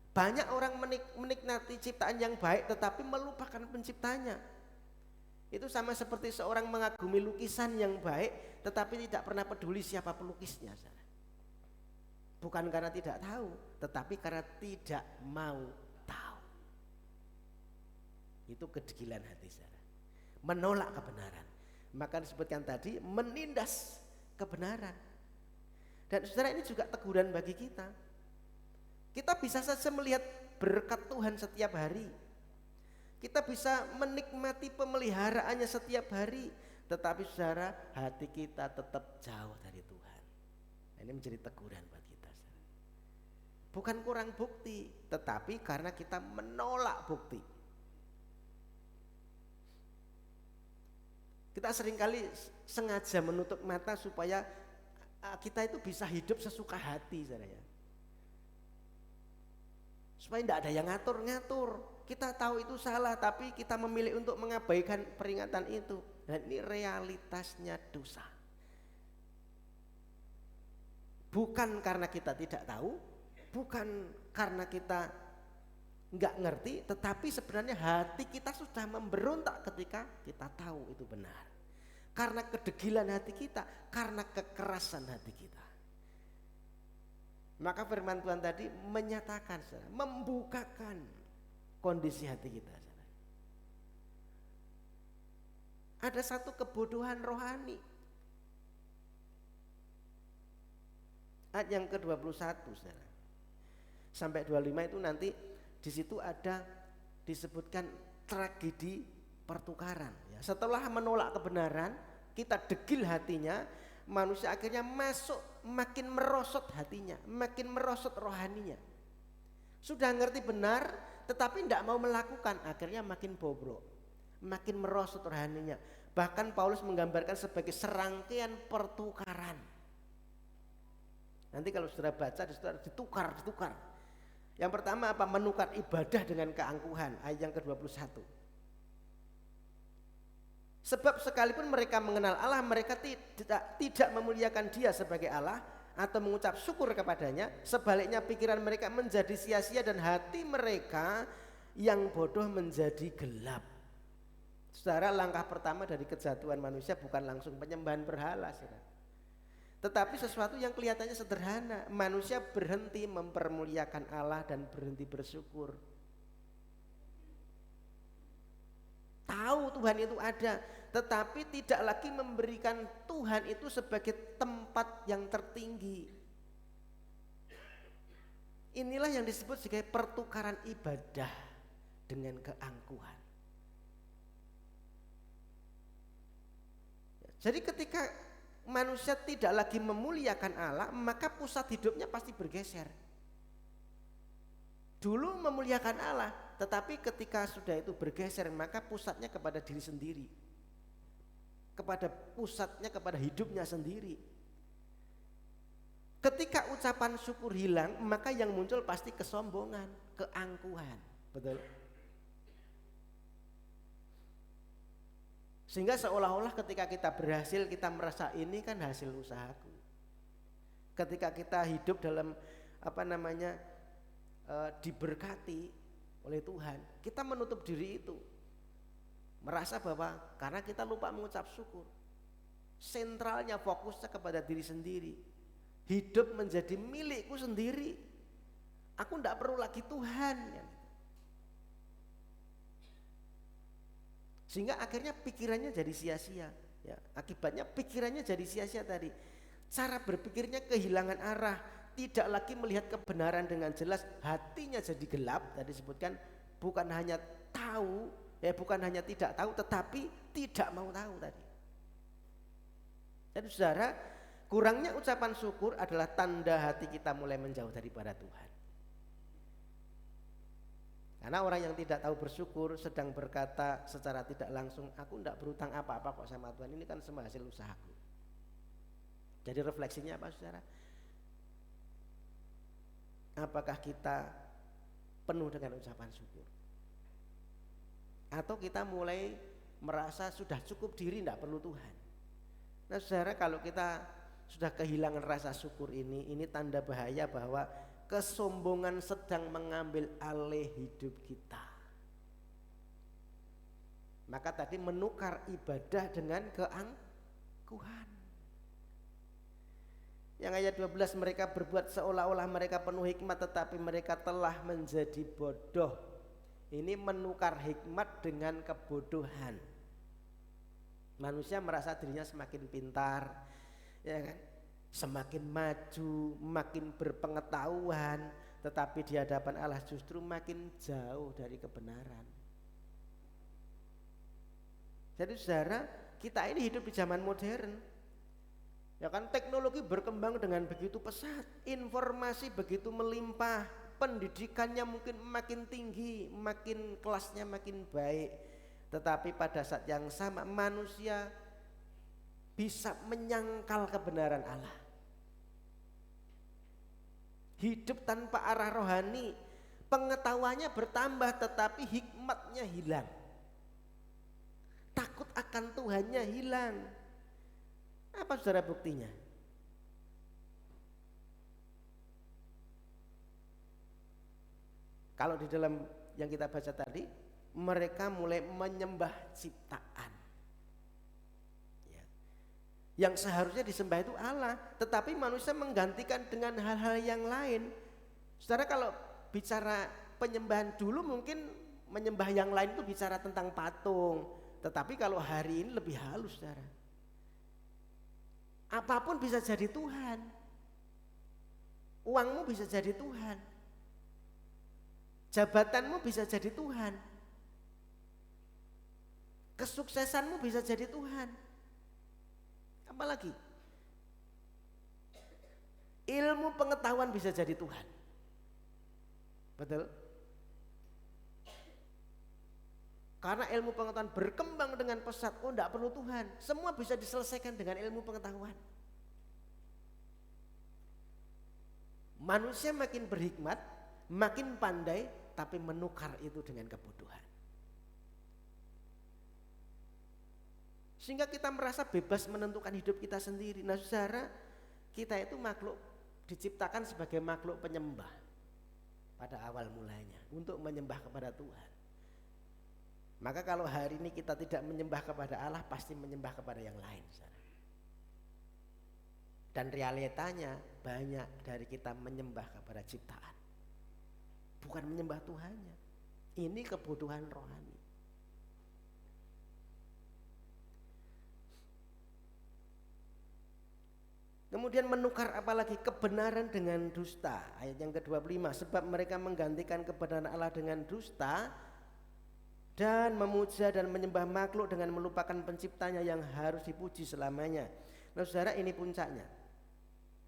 Speaker 3: Banyak orang menikmati ciptaan yang baik tetapi melupakan penciptanya. Itu sama seperti seorang mengagumi lukisan yang baik tetapi tidak pernah peduli siapa pelukisnya. Bukan karena tidak tahu, tetapi karena tidak mau tahu. Itu kedegilan hati, saudara. Menolak kebenaran. Maka disebutkan tadi menindas kebenaran. Dan saudara, ini juga teguran bagi kita. Kita bisa saja melihat berkat Tuhan setiap hari. Kita bisa menikmati pemeliharaannya setiap hari, tetapi saudara, hati kita tetap jauh dari Tuhan. Ini menjadi teguran buat kita, saudara. Bukan kurang bukti, tetapi karena kita menolak bukti. Kita seringkali sengaja menutup mata supaya kita itu bisa hidup sesuka hati, saudara ya. Supaya tidak ada yang ngatur-ngatur. Kita tahu itu salah, tapi kita memilih untuk mengabaikan peringatan itu. Dan ini realitasnya dosa. Bukan karena kita tidak tahu, bukan karena kita nggak ngerti, tetapi sebenarnya hati kita sudah memberontak ketika kita tahu itu benar. Karena kedegilan hati kita, karena kekerasan hati kita. Maka firman Tuhan tadi menyatakan, membukakan kondisi hati kita. Ada satu kebodohan rohani. Ayat yang ke-21, saudara. Sampai 25 itu nanti di situ ada disebutkan tragedi pertukaran. Ya, setelah menolak kebenaran, kita degil hatinya, manusia akhirnya masuk, makin merosot hatinya, makin merosot rohaninya. Sudah ngerti benar tetapi tidak mau melakukan, akhirnya makin bobrok, makin merosot rohaninya. Bahkan Paulus menggambarkan sebagai serangkaian pertukaran. Nanti kalau saudara baca ditukar. Yang pertama apa? Menukar ibadah dengan keangkuhan, ayat yang ke-21. Sebab sekalipun mereka mengenal Allah, mereka tidak memuliakan Dia sebagai Allah atau mengucap syukur kepadanya. Sebaliknya pikiran mereka menjadi sia-sia dan hati mereka yang bodoh menjadi gelap. Saudara, langkah pertama dari kejatuhan manusia bukan langsung penyembahan berhala, saudara. Tetapi sesuatu yang kelihatannya sederhana. Manusia berhenti mempermuliakan Allah dan berhenti bersyukur. Tahu Tuhan itu ada, tetapi tidak lagi memberikan Tuhan itu sebagai tempat yang tertinggi. Inilah yang disebut sebagai pertukaran ibadah dengan keangkuhan. Jadi ketika manusia tidak lagi memuliakan Allah, maka pusat hidupnya pasti bergeser. Dulu memuliakan Allah, tetapi ketika sudah itu bergeser, maka pusatnya kepada diri sendiri, pusatnya kepada hidupnya sendiri. Ketika ucapan syukur hilang, maka yang muncul pasti kesombongan, keangkuhan. Betul? Sehingga seolah-olah ketika kita berhasil, kita merasa ini kan hasil usahaku. Ketika kita hidup dalam diberkati oleh Tuhan, kita menutup diri itu, merasa bahwa karena kita lupa mengucap syukur, sentralnya fokusnya kepada diri sendiri, hidup menjadi milikku sendiri, aku tidak perlu lagi Tuhan. Sehingga akhirnya pikirannya jadi sia-sia. Ya, akibatnya pikirannya jadi sia-sia tadi. Cara berpikirnya kehilangan arah, tidak lagi melihat kebenaran dengan jelas, hatinya jadi gelap. Tadi disebutkan bukan hanya tahu, bukan hanya tidak tahu, tetapi tidak mau tahu tadi. Jadi saudara, kurangnya ucapan syukur adalah tanda hati kita mulai menjauh daripada Tuhan. Karena orang yang tidak tahu bersyukur sedang berkata secara tidak langsung, aku tidak berutang apa-apa kok sama Tuhan, ini kan semua hasil usahaku. Jadi refleksinya apa saudara? Apakah kita penuh dengan ucapan syukur? Atau kita mulai merasa sudah cukup diri, tidak perlu Tuhan? Nah saudara, kalau kita sudah kehilangan rasa syukur ini tanda bahaya bahwa kesombongan sedang mengambil alih hidup kita. Maka tadi menukar ibadah dengan keangkuhan. Yang ayat 12, mereka berbuat seolah-olah mereka penuh hikmat tetapi mereka telah menjadi bodoh. Ini menukar hikmat dengan kebodohan. Manusia merasa dirinya semakin pintar, ya kan? Semakin maju, makin berpengetahuan, tetapi di hadapan Allah justru makin jauh dari kebenaran. Jadi saudara, kita ini hidup di zaman modern. Ya kan, teknologi berkembang dengan begitu pesat, informasi begitu melimpah, pendidikannya mungkin makin tinggi, makin kelasnya makin baik. Tetapi pada saat yang sama manusia bisa menyangkal kebenaran Allah. Hidup tanpa arah rohani, pengetahuannya bertambah tetapi hikmatnya hilang. Takut akan Tuhannya hilang. Apa saudara buktinya? Kalau di dalam yang kita baca tadi, mereka mulai menyembah ciptaan. Yang seharusnya disembah itu Allah, tetapi manusia menggantikan dengan hal-hal yang lain. Saudara, kalau bicara penyembahan dulu mungkin menyembah yang lain itu bicara tentang patung, tetapi kalau hari ini lebih halus saudara. Apapun bisa jadi Tuhan. Uangmu bisa jadi Tuhan. Jabatanmu bisa jadi Tuhan. Kesuksesanmu bisa jadi Tuhan. Apalagi Ilmu pengetahuan bisa jadi Tuhan. Betul? Karena ilmu pengetahuan berkembang dengan pesat, enggak perlu Tuhan. Semua bisa diselesaikan dengan ilmu pengetahuan. Manusia makin berhikmat, makin pandai, tapi menukar itu dengan kebodohan. Sehingga kita merasa bebas menentukan hidup kita sendiri. Nah saudara, kita itu makhluk diciptakan sebagai makhluk penyembah pada awal mulanya, untuk menyembah kepada Tuhan. Maka kalau hari ini kita tidak menyembah kepada Allah, pasti menyembah kepada yang lain. Dan realitanya banyak dari kita menyembah kepada ciptaan, bukan menyembah Tuhannya. Ini kebodohan rohani. Kemudian menukar apalagi kebenaran dengan dusta. Ayat yang ke-25, sebab mereka menggantikan kebenaran Allah dengan dusta dan memuja dan menyembah makhluk dengan melupakan penciptanya yang harus dipuji selamanya. Nah saudara, ini puncaknya.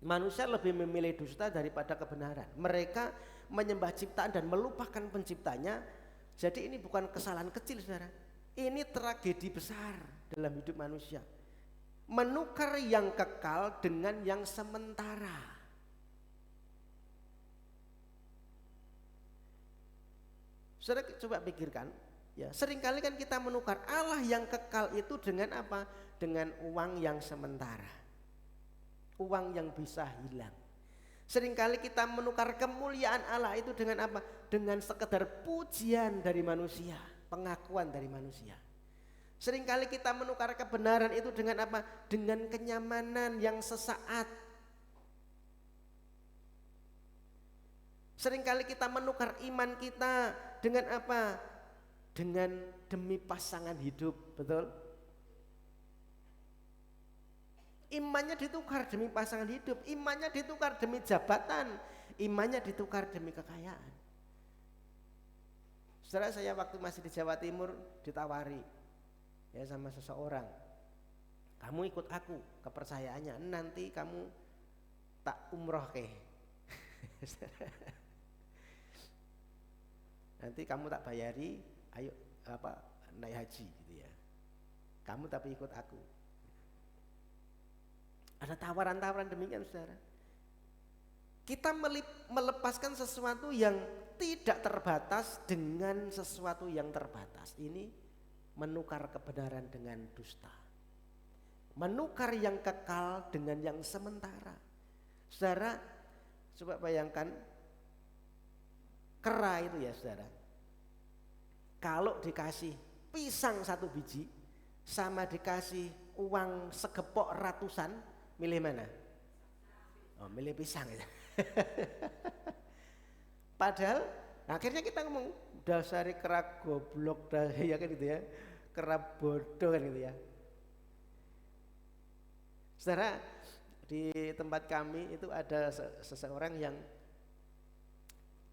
Speaker 3: Manusia lebih memilih dusta daripada kebenaran. Mereka menyembah ciptaan dan melupakan penciptanya. Jadi ini bukan kesalahan kecil saudara. Ini tragedi besar dalam hidup manusia. Menukar yang kekal dengan yang sementara. Saudara coba pikirkan. Ya, seringkali kan kita menukar Allah yang kekal itu dengan apa? Dengan uang yang sementara, uang yang bisa hilang. Seringkali kita menukar kemuliaan Allah itu dengan apa? Dengan sekedar pujian dari manusia, pengakuan dari manusia. Seringkali kita menukar kebenaran itu dengan apa? Dengan kenyamanan yang sesaat. Seringkali kita menukar iman kita dengan apa? Dengan demi pasangan hidup, betul? Imannya ditukar demi pasangan hidup, imannya ditukar demi jabatan, imannya ditukar demi kekayaan. Saudara, saya waktu masih di Jawa Timur ditawari ya sama seseorang, kamu ikut aku, kepercayaannya nanti kamu tak umroh ke. Nanti kamu tak bayari, ayo naik haji gitu ya. Kamu tapi ikut aku. Ada tawaran-tawaran demikian saudara. Kita melepaskan sesuatu yang tidak terbatas dengan sesuatu yang terbatas. Ini menukar kebenaran dengan dusta. Menukar yang kekal dengan yang sementara. Saudara, coba bayangkan kera itu ya saudara. Kalau dikasih pisang 1 biji sama dikasih uang segepok ratusan, milih mana? Oh, milih pisang ya. Padahal akhirnya kita ngomong dasari kera goblok ya kan gitu ya, kera bodoh kan gitu ya. Saudara, di tempat kami itu ada seseorang yang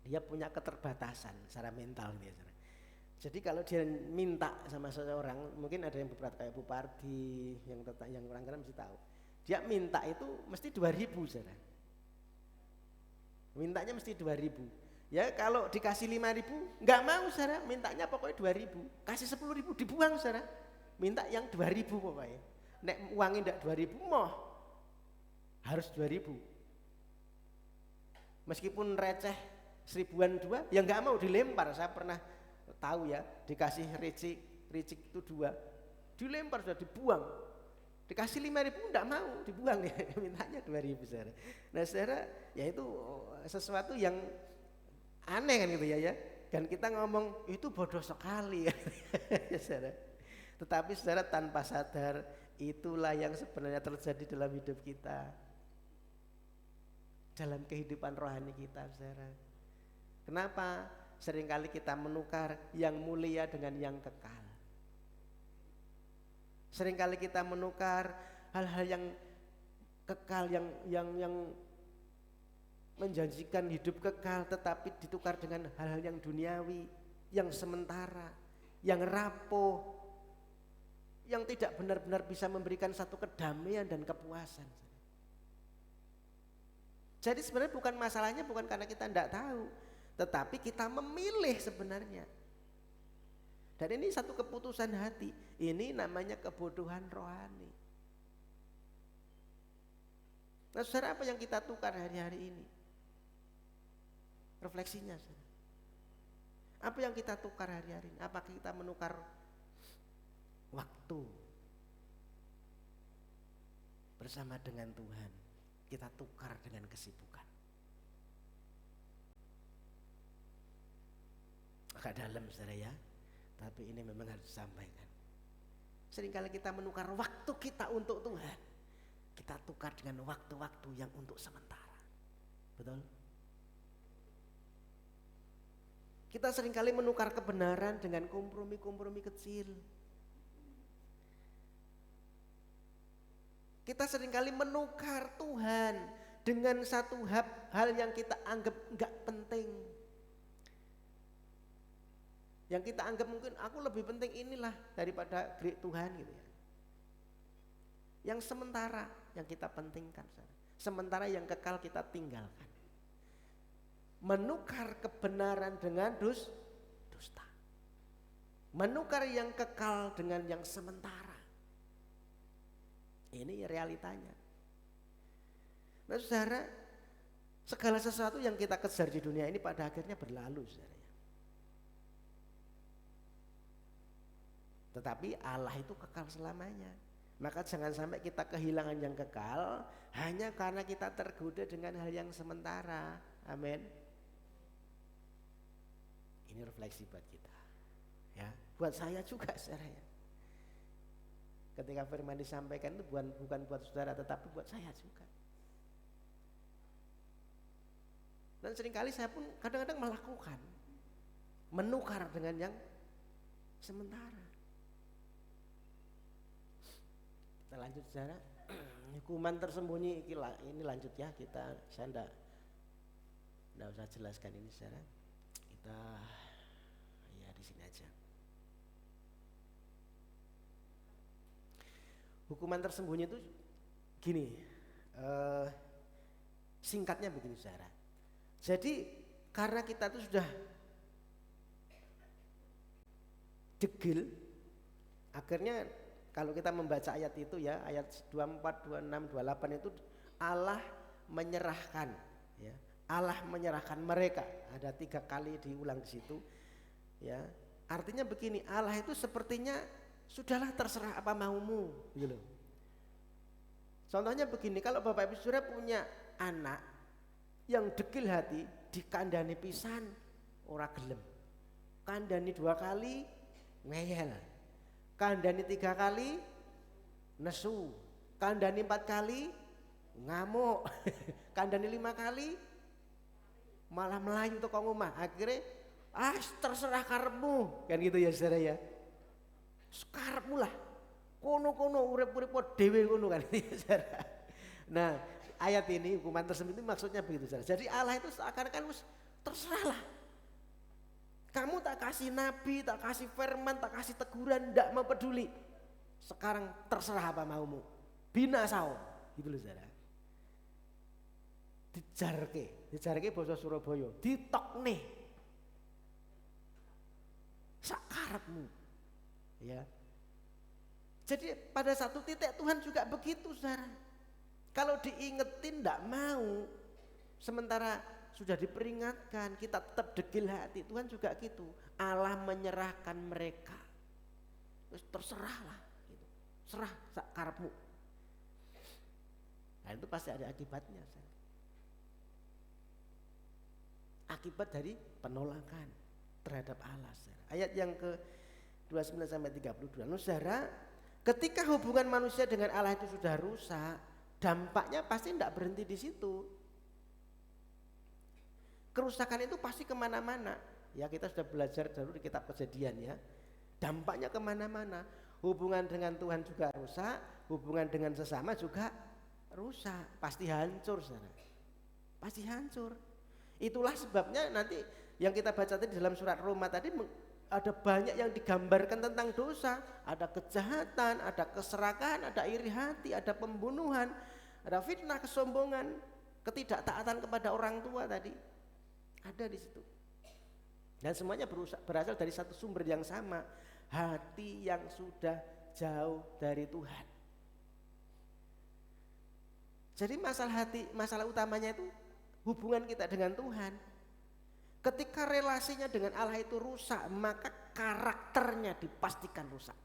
Speaker 3: dia punya keterbatasan secara mental dia. Jadi kalau dia minta sama seseorang, mungkin ada yang beberapa kayak Bu Pardi, yang orang-orang mesti tahu. Dia minta itu mesti 2.000 saudara. Mintanya mesti 2.000. Ya kalau dikasih 5.000 nggak mau saudara, mintanya pokoknya 2.000. Kasih 10.000 dibuang saudara. Minta yang 2.000 pokoknya. Nek uangnya ndak 2.000 moh harus 2.000. Meskipun receh 1.000-an 2, ya nggak mau dilempar. Saya pernah tahu ya, dikasih ricik itu 2, dilempar sudah dibuang. Dikasih 5.000 enggak mau, dibuang ya, mintanya 2.000 saudara. Nah saudara, ya itu sesuatu yang aneh kan gitu ya. Dan kita ngomong itu bodoh sekali ya saudara. Tetapi saudara tanpa sadar itulah yang sebenarnya terjadi dalam hidup kita, dalam kehidupan rohani kita saudara. Kenapa? Seringkali kita menukar yang mulia dengan yang kekal. Seringkali kita menukar hal-hal yang kekal, yang menjanjikan hidup kekal, tetapi ditukar dengan hal-hal yang duniawi, yang sementara, yang rapuh, yang tidak benar-benar bisa memberikan satu kedamaian dan kepuasan. Jadi sebenarnya bukan masalahnya bukan karena kita tidak tahu, tetapi kita memilih sebenarnya. Dan ini satu keputusan hati. Ini namanya kebodohan rohani. Nah, saudara, apa yang kita tukar hari-hari ini? Refleksinya, saudara. Apa yang kita tukar hari-hari ini? Apakah kita menukar waktu bersama dengan Tuhan? Kita tukar dengan kesibukan. Agak dalam, saudara ya. Tapi ini memang harus disampaikan. Seringkali kita menukar waktu kita untuk Tuhan, kita tukar dengan waktu-waktu yang untuk sementara. Betul? Kita seringkali menukar kebenaran dengan kompromi-kompromi kecil. Kita seringkali menukar Tuhan dengan satu hal yang kita anggap enggak penting. Yang kita anggap mungkin aku lebih penting inilah daripada Tuhan gitu ya. Yang sementara yang kita pentingkan, sementara yang kekal kita tinggalkan. Menukar kebenaran dengan dusta. Menukar yang kekal dengan yang sementara. Ini realitanya. Nah, saudara, segala sesuatu yang kita kejar di dunia ini pada akhirnya berlalu, saudara. Tetapi Allah itu kekal selamanya. Maka jangan sampai kita kehilangan yang kekal hanya karena kita tergoda dengan hal yang sementara. Amin. Ini refleksi buat kita. Ya, buat saya juga, saudara ya. Ketika firman disampaikan itu bukan buat saudara tetapi buat saya juga. Dan seringkali saya pun kadang-kadang melakukan menukar dengan yang sementara. Kita lanjut, saudara. Hukuman tersembunyi ini lanjut ya, saya enggak usah jelaskan ini, saudara. Kita ya di sini aja. Hukuman tersembunyi itu gini, singkatnya begini, saudara. Jadi karena kita itu sudah degil, akhirnya kalau kita membaca ayat itu ya, ayat 24, 26, 28 itu Allah menyerahkan, ya, Allah menyerahkan mereka. Ada 3 kali diulang di situ, ya. Artinya begini, Allah itu sepertinya sudahlah terserah apa maumu, gitu loh. Contohnya begini, kalau Bapak Ibu Saudara punya anak yang degil hati, dikandani pisan ora gelem, kandani 2 kali ngeyel, kandani 3 kali nesu, kandani 4 kali ngamuk, kandani 5 kali malah melayu toko ngomah. Akhirnya terserah karepmu, kan gitu ya, saudara ya. Karepmu lah, kono-kono urip-urip dhewe ngono kan, saudara. Nah, ayat ini hukuman tersembunyi itu maksudnya begitu, saudara. Jadi Allah itu seakan-akan terserahlah. Kamu tak kasih nabi, tak kasih firman, tak kasih teguran, tidak mau peduli. Sekarang terserah apa maumu. Binasao, gitu loh, saudara. Dijarke basa Surabaya, ditokne. Sakarepmu. Ya. Jadi pada satu titik Tuhan juga begitu, saudara. Kalau diingetin tidak mau, sementara sudah diperingatkan, kita tetap degil hati. Tuhan juga gitu. Allah menyerahkan mereka. Terserahlah, gitu. Serah sakarepmu. Nah, itu pasti ada akibatnya, saudara. Akibat dari penolakan terhadap Allah, saudara. Ayat yang ke 29 sampai 32. Nah, saudara, ketika hubungan manusia dengan Allah itu sudah rusak, dampaknya pasti tidak berhenti di situ. Kerusakan itu pasti kemana-mana. Ya, kita sudah belajar dulu di kitab Kejadian ya. Dampaknya kemana-mana. Hubungan dengan Tuhan juga rusak, hubungan dengan sesama juga rusak. Pasti hancur, saudara. Pasti hancur. Itulah sebabnya nanti yang kita baca tadi dalam surat Roma tadi ada banyak yang digambarkan tentang dosa. Ada kejahatan, ada keserakahan, ada iri hati, ada pembunuhan, ada fitnah, kesombongan. ketidaktaatan kepada orang tua tadi ada di situ. Dan semuanya berasal dari satu sumber yang sama, hati yang sudah jauh dari Tuhan. Jadi masalah utamanya itu hubungan kita dengan Tuhan. Ketika relasinya dengan Allah itu rusak, maka karakternya dipastikan rusak.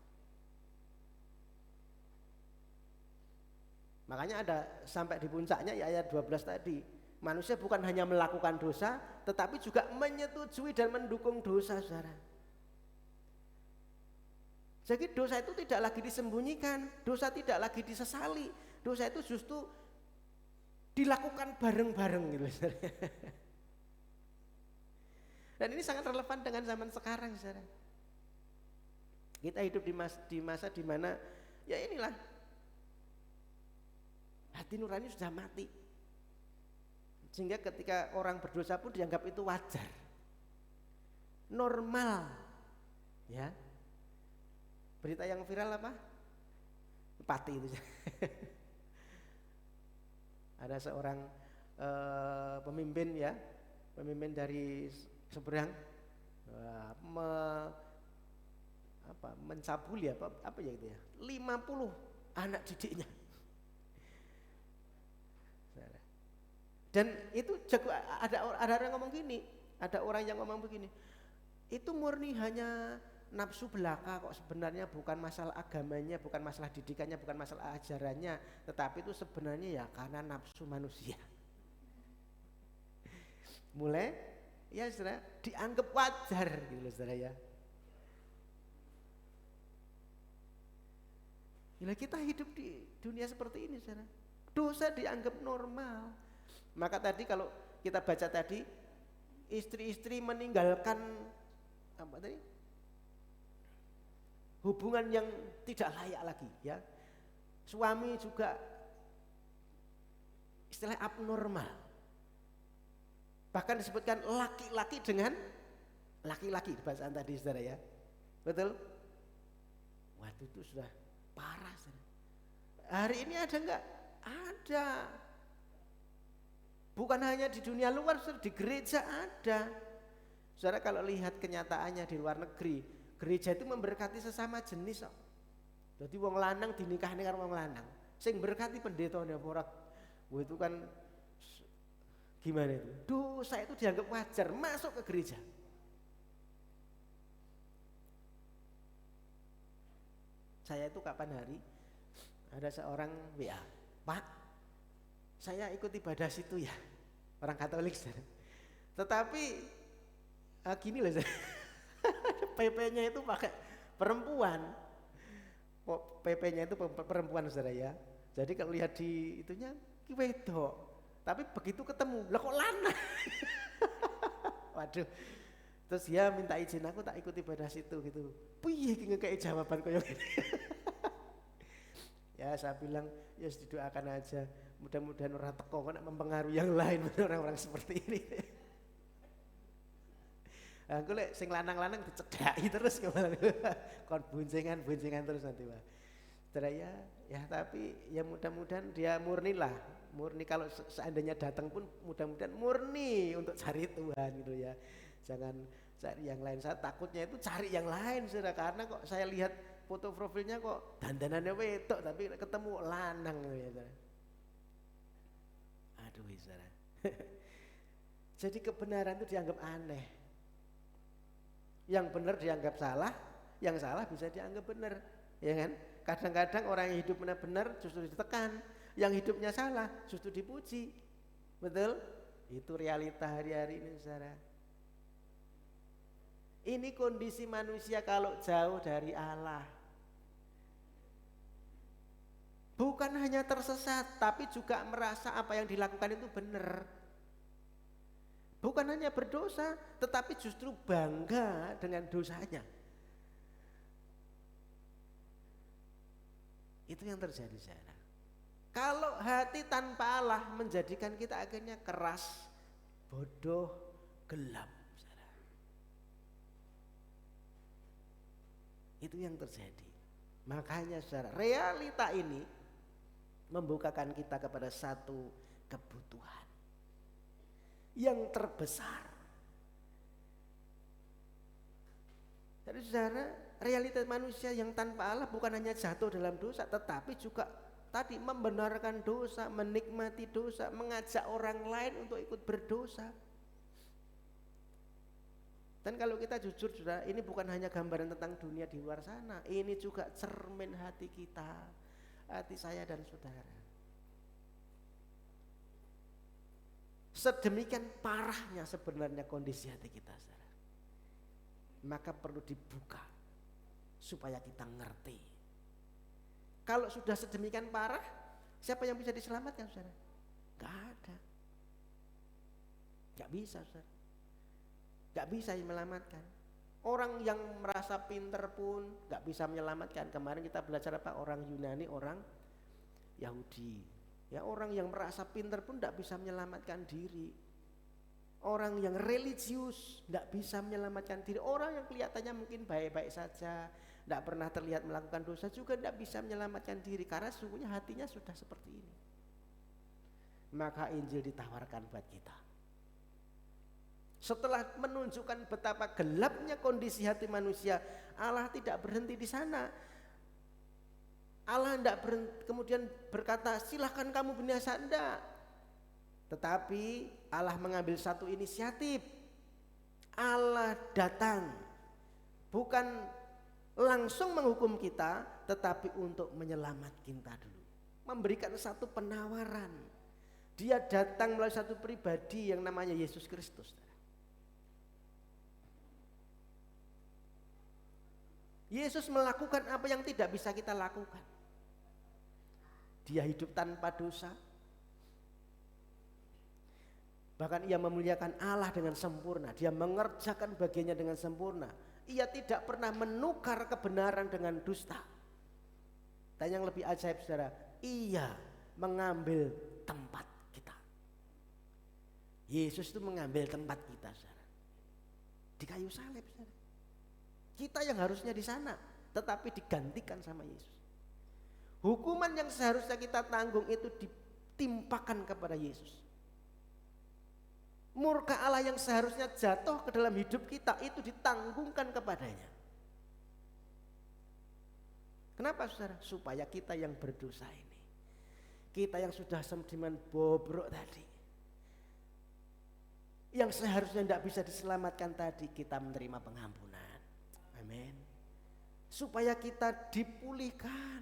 Speaker 3: Makanya ada sampai di puncaknya ya ayat 12 tadi. Manusia bukan hanya melakukan dosa, tetapi juga menyetujui dan mendukung dosa, saudara. Jadi dosa itu tidak lagi disembunyikan, dosa tidak lagi disesali, dosa itu justru dilakukan bareng-bareng gitu, saudara. Dan ini sangat relevan dengan zaman sekarang, saudara. Kita hidup di masa di mana ya inilah hati nurani sudah mati. Sehingga ketika orang berdosa pun dianggap itu wajar. Normal. Ya. Berita yang viral apa? Pati itu. Ada seorang pemimpin ya, pemimpin dari seberang mencabuli apa ya itu ya, 50 anak didiknya. Dan itu ada orang yang ngomong gini, ada orang yang ngomong begini, itu murni hanya nafsu belaka kok, sebenarnya bukan masalah agamanya, bukan masalah didikannya, bukan masalah ajarannya, tetapi itu sebenarnya ya karena nafsu manusia. Mulai ya saudara dianggap wajar gitu loh, saudara ya. Bila kita hidup di dunia seperti ini, saudara, dosa dianggap normal. Maka tadi kalau kita baca tadi, istri-istri meninggalkan apa tadi? Hubungan yang tidak layak lagi, ya. Suami juga istilah abnormal. Bahkan disebutkan laki-laki dengan laki-laki di bacaan tadi, saudara ya. Betul? Waduh, itu sudah parah, saudara. Hari ini ada enggak? Ada. Bukan hanya di dunia luar, saudara, di gereja ada. Saudara kalau lihat kenyataannya di luar negeri, gereja itu memberkati sesama jenis. Jadi wong lanang dinikahne karo wong lanang. Sing berkati pendetane ora. Wah itu kan gimana itu? Dosa itu dianggap wajar masuk ke gereja. Saya itu kapan hari ada seorang WA, Pak, saya ikut ibadah situ ya, orang Katolik. Tetapi gini loh, PP-nya itu pakai perempuan. PP-nya itu perempuan, saudara ya. Jadi kalau lihat di itunya wedok. Tapi begitu ketemu, lah kok lanang. Waduh. Terus dia minta izin, aku tak ikut ibadah situ gitu. Piye iki ngekeki jawaban koyo ngene. Ya saya bilang, ya didoakan aja. Mudah-mudahan orang teko kok mempengaruhi yang lain, orang-orang seperti ini. Aku lek sing lanang-lanang dicedhaki terus kemana. Kon boncengan terus nanti, Pak. Saudara ya tapi ya mudah-mudahan dia murni lah. Murni kalau seandainya datang pun mudah-mudahan murni untuk cari Tuhan gitu ya. Jangan cari yang lain. Saya takutnya itu cari yang lain, saudara, karena kok saya lihat foto profilnya kok dandanannya wedok tapi ketemu lanang gitu ya, saudara. Aduh, saudara. Jadi kebenaran itu dianggap aneh. Yang benar dianggap salah, yang salah bisa dianggap benar, ya kan? Kadang-kadang orang yang hidupnya benar justru ditekan, yang hidupnya salah justru dipuji. Betul? Itu realita hari-hari ini, saudara. Ini kondisi manusia kalau jauh dari Allah. Bukan hanya tersesat, tapi juga merasa apa yang dilakukan itu benar. Bukan hanya berdosa, tetapi justru bangga dengan dosanya. Itu yang terjadi, saudara. Kalau hati tanpa Allah menjadikan kita akhirnya keras, bodoh, gelap, saudara. Itu yang terjadi. Makanya, saudara, realita ini membukakan kita kepada satu kebutuhan. yang terbesar. Jadi saudara, realitas manusia yang tanpa Allah bukan hanya jatuh dalam dosa, tetapi juga tadi membenarkan dosa, menikmati dosa, mengajak orang lain untuk ikut berdosa. Dan kalau kita jujur saudara, ini bukan hanya gambaran tentang dunia di luar sana, ini juga cermin hati kita, hati saya dan saudara. Sedemikian parahnya sebenarnya kondisi hati kita saudara. Maka perlu dibuka supaya kita ngerti. Kalau sudah sedemikian parah, siapa yang bisa diselamatkan saudara? Gak ada. Gak bisa saudara. Gak bisa menyelamatkan. Orang yang merasa pinter pun gak bisa menyelamatkan. Kemarin kita belajar apa? Orang Yunani, orang Yahudi. Ya, orang yang merasa pinter pun gak bisa menyelamatkan diri. Orang yang religius gak bisa menyelamatkan diri. Orang yang kelihatannya mungkin baik-baik saja, gak pernah terlihat melakukan dosa juga gak bisa menyelamatkan diri. Karena sesungguhnya hatinya sudah seperti ini. Maka Injil ditawarkan buat kita. Setelah menunjukkan betapa gelapnya kondisi hati manusia, Allah tidak berhenti di sana. Allah tidak kemudian berkata silahkan kamu binasa, enggak. Tetapi Allah mengambil satu inisiatif. Allah datang bukan langsung menghukum kita, tetapi untuk menyelamatkan kita dulu. Memberikan satu penawaran. Dia datang melalui satu pribadi yang namanya Yesus Kristus. Yesus melakukan apa yang tidak bisa kita lakukan. Dia hidup tanpa dosa. Bahkan ia memuliakan Allah dengan sempurna. Dia mengerjakan bagiannya dengan sempurna. Ia tidak pernah menukar kebenaran dengan dusta. Dan yang lebih ajaib saudara, ia mengambil tempat kita. Yesus itu mengambil tempat kita saudara. Di kayu salib saudara. Kita yang harusnya di sana, tetapi digantikan sama Yesus. Hukuman yang seharusnya kita tanggung itu ditimpakan kepada Yesus. Murka Allah yang seharusnya jatuh ke dalam hidup kita itu ditanggungkan kepadanya. Kenapa saudara? Supaya kita yang berdosa ini, kita yang sudah sediman bobrok tadi, yang seharusnya tidak bisa diselamatkan tadi, kita menerima pengampunan. Amin. Supaya kita dipulihkan,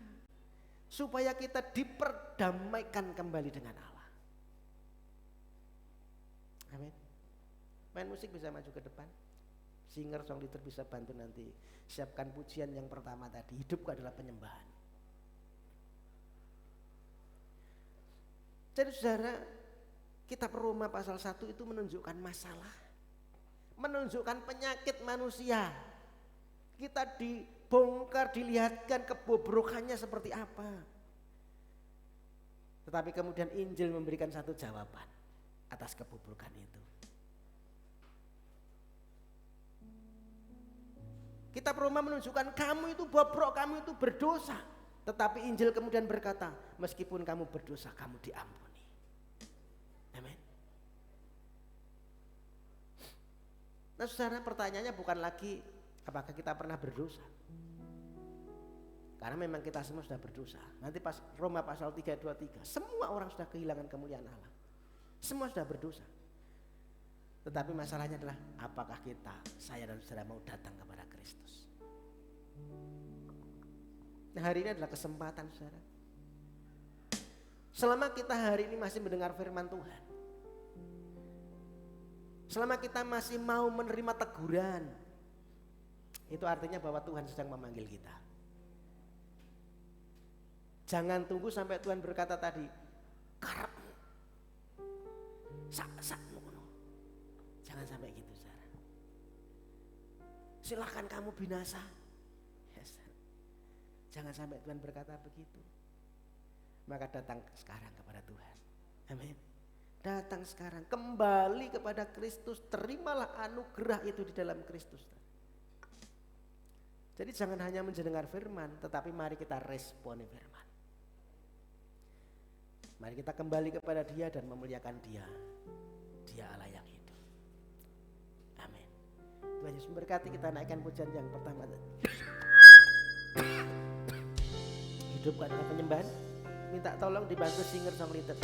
Speaker 3: supaya kita diperdamaikan kembali dengan Allah. Amin. Main musik bisa maju ke depan. Singer song leader bisa bantu nanti. Siapkan pujian yang pertama tadi. Hidupku adalah penyembahan. Jadi saudara, kitab Roma pasal 1 itu menunjukkan masalah, menunjukkan penyakit manusia. Kita dibongkar, dilihatkan kebobrokannya seperti apa. Tetapi kemudian Injil memberikan satu jawaban atas kebobrokan itu. Kitab Roma menunjukkan kamu itu bobrok, kamu itu berdosa. Tetapi Injil kemudian berkata, meskipun kamu berdosa, kamu diampuni. Amin. Nah saudara, pertanyaannya bukan lagi apakah kita pernah berdosa. Karena memang kita semua sudah berdosa. Nanti pas Roma pasal 3:23, semua orang sudah kehilangan kemuliaan Allah. Semua sudah berdosa. Tetapi masalahnya adalah apakah kita, saya dan saudara mau datang kepada Kristus. Nah hari ini adalah kesempatan saudara. Selama kita hari ini masih mendengar firman Tuhan, selama kita masih mau menerima teguran, itu artinya bahwa Tuhan sedang memanggil kita. Jangan tunggu sampai Tuhan berkata tadi, karepmu, sak-sakmu. Jangan sampai gitu saudara. Silahkan kamu binasa. Yes. Jangan sampai Tuhan berkata begitu. Maka datang sekarang kepada Tuhan. Amin. Datang sekarang, kembali kepada Kristus, terimalah anugerah itu di dalam Kristus. Jadi jangan hanya mendengar firman, tetapi mari kita responi firman. Mari kita kembali kepada Dia dan memuliakan Dia. Dia Allah yang memberkati, kita naikkan pujian yang pertama. Hidupkan dengan penyembahan. Minta tolong dibantu singer songwriter.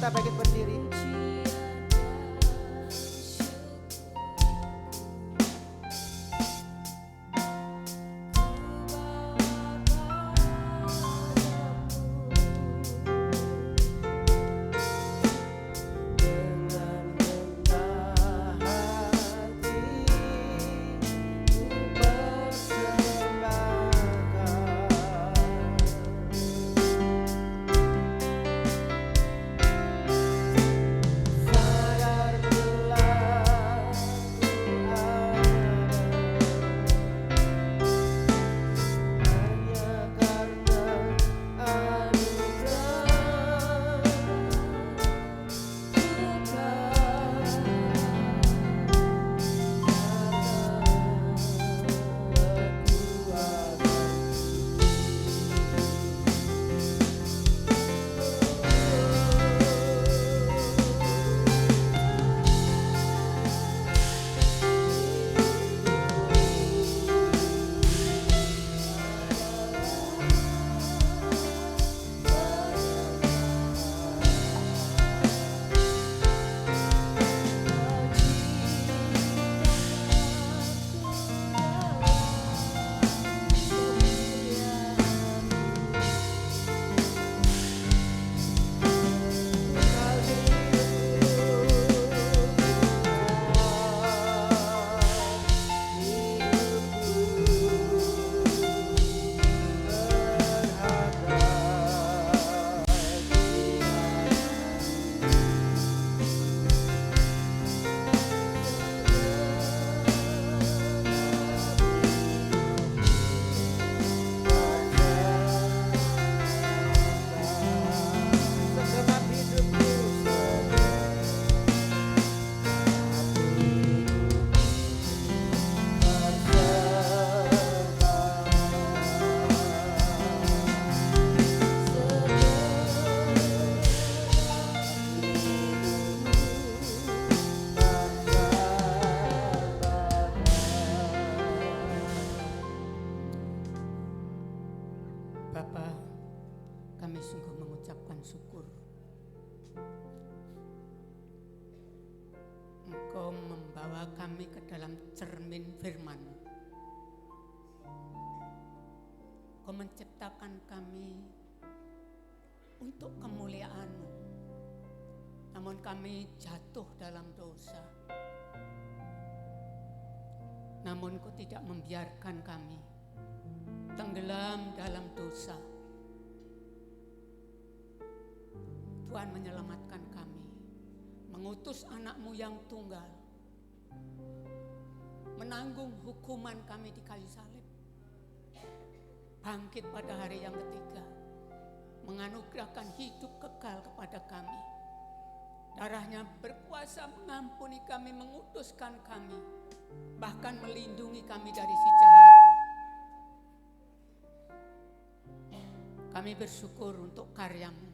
Speaker 3: Kita bangkit berdiri.
Speaker 4: Kami ke dalam cermin firman. Kau menciptakan kami untuk kemuliaan-Mu. Namun kami jatuh dalam dosa. Namun Kau tidak membiarkan kami tenggelam dalam dosa. Tuhan menyelamatkan kami, mengutus anak-Mu yang tunggal, menanggung hukuman kami di kayu salib, bangkit pada hari yang ketiga, menganugerahkan hidup kekal kepada kami. Darah-Nya berkuasa mengampuni kami, mengutuskan kami, bahkan melindungi kami dari si jahat. Kami bersyukur untuk karya-Mu.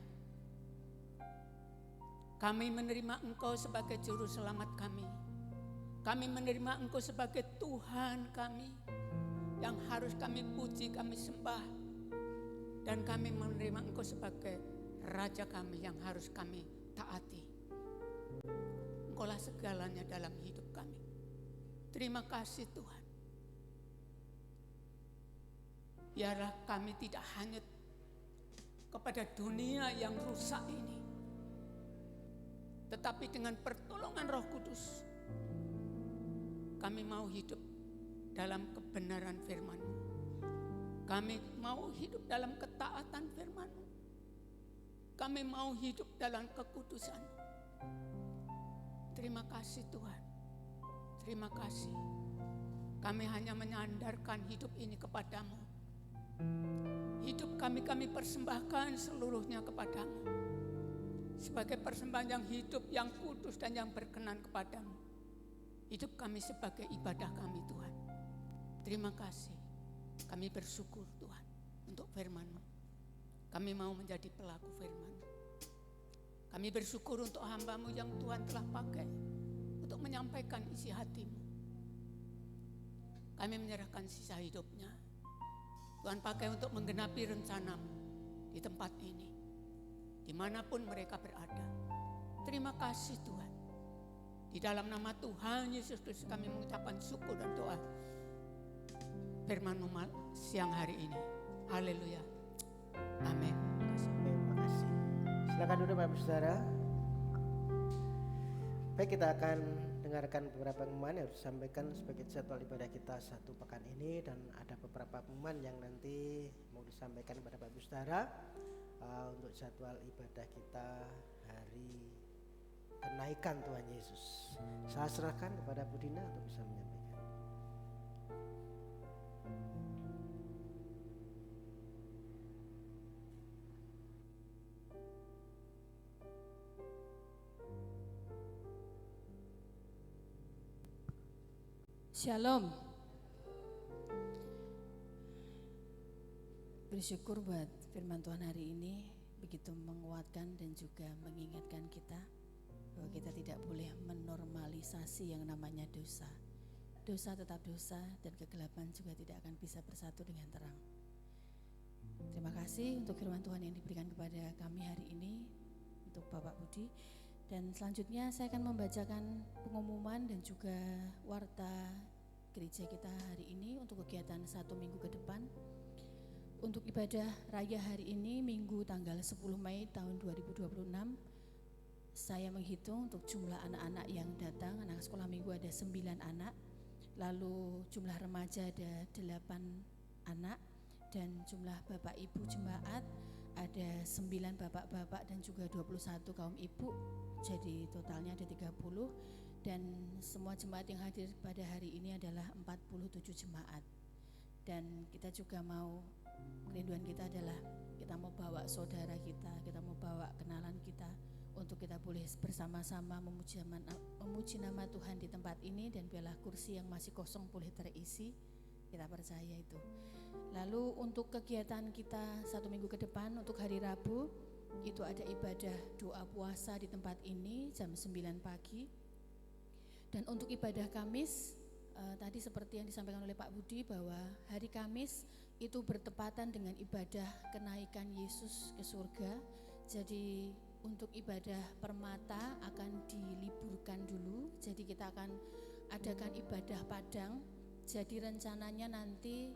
Speaker 4: Kami menerima Engkau sebagai juru selamat kami. Kami menerima Engkau sebagai Tuhan kami yang harus kami puji, kami sembah. Dan kami menerima Engkau sebagai Raja kami yang harus kami taati. Engkaulah segalanya dalam hidup kami. Terima kasih Tuhan. Biarlah kami tidak hanyut kepada dunia yang rusak ini, tetapi dengan pertolongan Roh Kudus, kami mau hidup dalam kebenaran firman-Mu. Kami mau hidup dalam ketaatan firman-Mu. Kami mau hidup dalam kekudusan. Terima kasih Tuhan. Terima kasih. Kami hanya menyandarkan hidup ini kepadamu. Hidup kami persembahkan seluruhnya kepadamu. Sebagai persembahan yang hidup, yang kudus dan yang berkenan kepadamu. Hidup kami sebagai ibadah kami Tuhan. Terima kasih. Kami bersyukur Tuhan untuk firman-Mu. Kami mau menjadi pelaku firman-Mu. Kami bersyukur untuk hamba-Mu yang Tuhan telah pakai untuk menyampaikan isi hati-Mu. Kami menyerahkan sisa hidupnya. Tuhan pakai untuk menggenapi rencana-Mu di tempat ini, dimanapun mereka berada. Terima kasih Tuhan. Di dalam nama Tuhan Yesus Kristus kami mengucapkan syukur dan doa firman-Mu siang hari ini. Haleluya. Amin.
Speaker 3: Terima kasih. Silakan duduk Bapak Saudara. Baik, kita akan dengarkan beberapa pengumuman yang disampaikan sebagai jadwal ibadah kita satu pekan ini, dan ada beberapa pengumuman yang nanti mau disampaikan kepada Bapak Saudara untuk jadwal ibadah kita hari kenaikan Tuhan Yesus. Saya serahkan kepada Bu Dina untuk bisa menyampaikan.
Speaker 1: Shalom. Bersyukur buat firman Tuhan hari ini, begitu menguatkan dan juga mengingatkan kita bahwa kita tidak boleh menormalisasi yang namanya dosa. Dosa tetap dosa dan kegelapan juga tidak akan bisa bersatu dengan terang. Terima kasih untuk firman Tuhan yang diberikan kepada kami hari ini untuk Bapak Budi. Dan selanjutnya saya akan membacakan pengumuman dan juga warta gereja kita hari ini untuk kegiatan 1 minggu ke depan. Untuk ibadah raya hari ini Minggu tanggal 10 Mei tahun 2026, saya menghitung untuk jumlah anak-anak yang datang. Anak sekolah minggu ada 9 anak, lalu jumlah remaja ada 8 anak, dan jumlah bapak ibu jemaat ada 9 bapak-bapak dan juga 21 kaum ibu. Jadi totalnya ada 30, dan semua jemaat yang hadir pada hari ini adalah 47 jemaat. Dan kita juga mau, kerinduan kita adalah kita mau bawa saudara kita mau bawa kenalan kita untuk kita boleh bersama-sama memuji nama Tuhan di tempat ini, dan biarlah kursi yang masih kosong boleh terisi. Kita percaya itu. Lalu untuk kegiatan kita 1 minggu ke depan, untuk hari Rabu itu ada ibadah doa puasa di tempat ini jam 9 pagi. Dan untuk ibadah Kamis, tadi seperti yang disampaikan oleh Pak Budi bahwa hari Kamis itu bertepatan dengan ibadah kenaikan Yesus ke surga. Jadi untuk ibadah permata akan diliburkan dulu. Jadi kita akan adakan ibadah Padang. Jadi rencananya nanti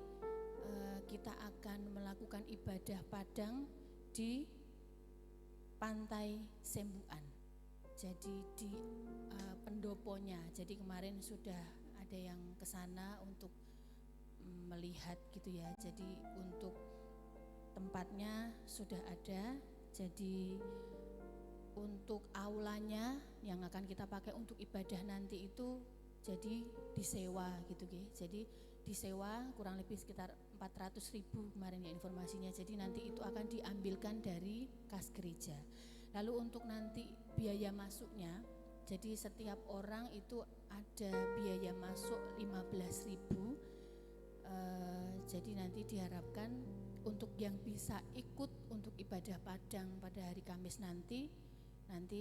Speaker 1: kita akan melakukan ibadah Padang di
Speaker 5: Pantai Sembuan. Jadi di pendoponya. Jadi kemarin sudah ada yang ke sana untuk melihat gitu ya. Jadi untuk tempatnya sudah ada. Jadi untuk aulanya yang akan kita pakai untuk ibadah nanti itu jadi disewa gitu ya. Jadi disewa kurang lebih sekitar 400.000 kemarin ya informasinya. Jadi nanti itu akan diambilkan dari kas gereja. Lalu untuk nanti biaya masuknya, jadi setiap orang itu ada biaya masuk 15.000. Jadi nanti diharapkan untuk yang bisa ikut untuk ibadah Padang pada hari Kamis nanti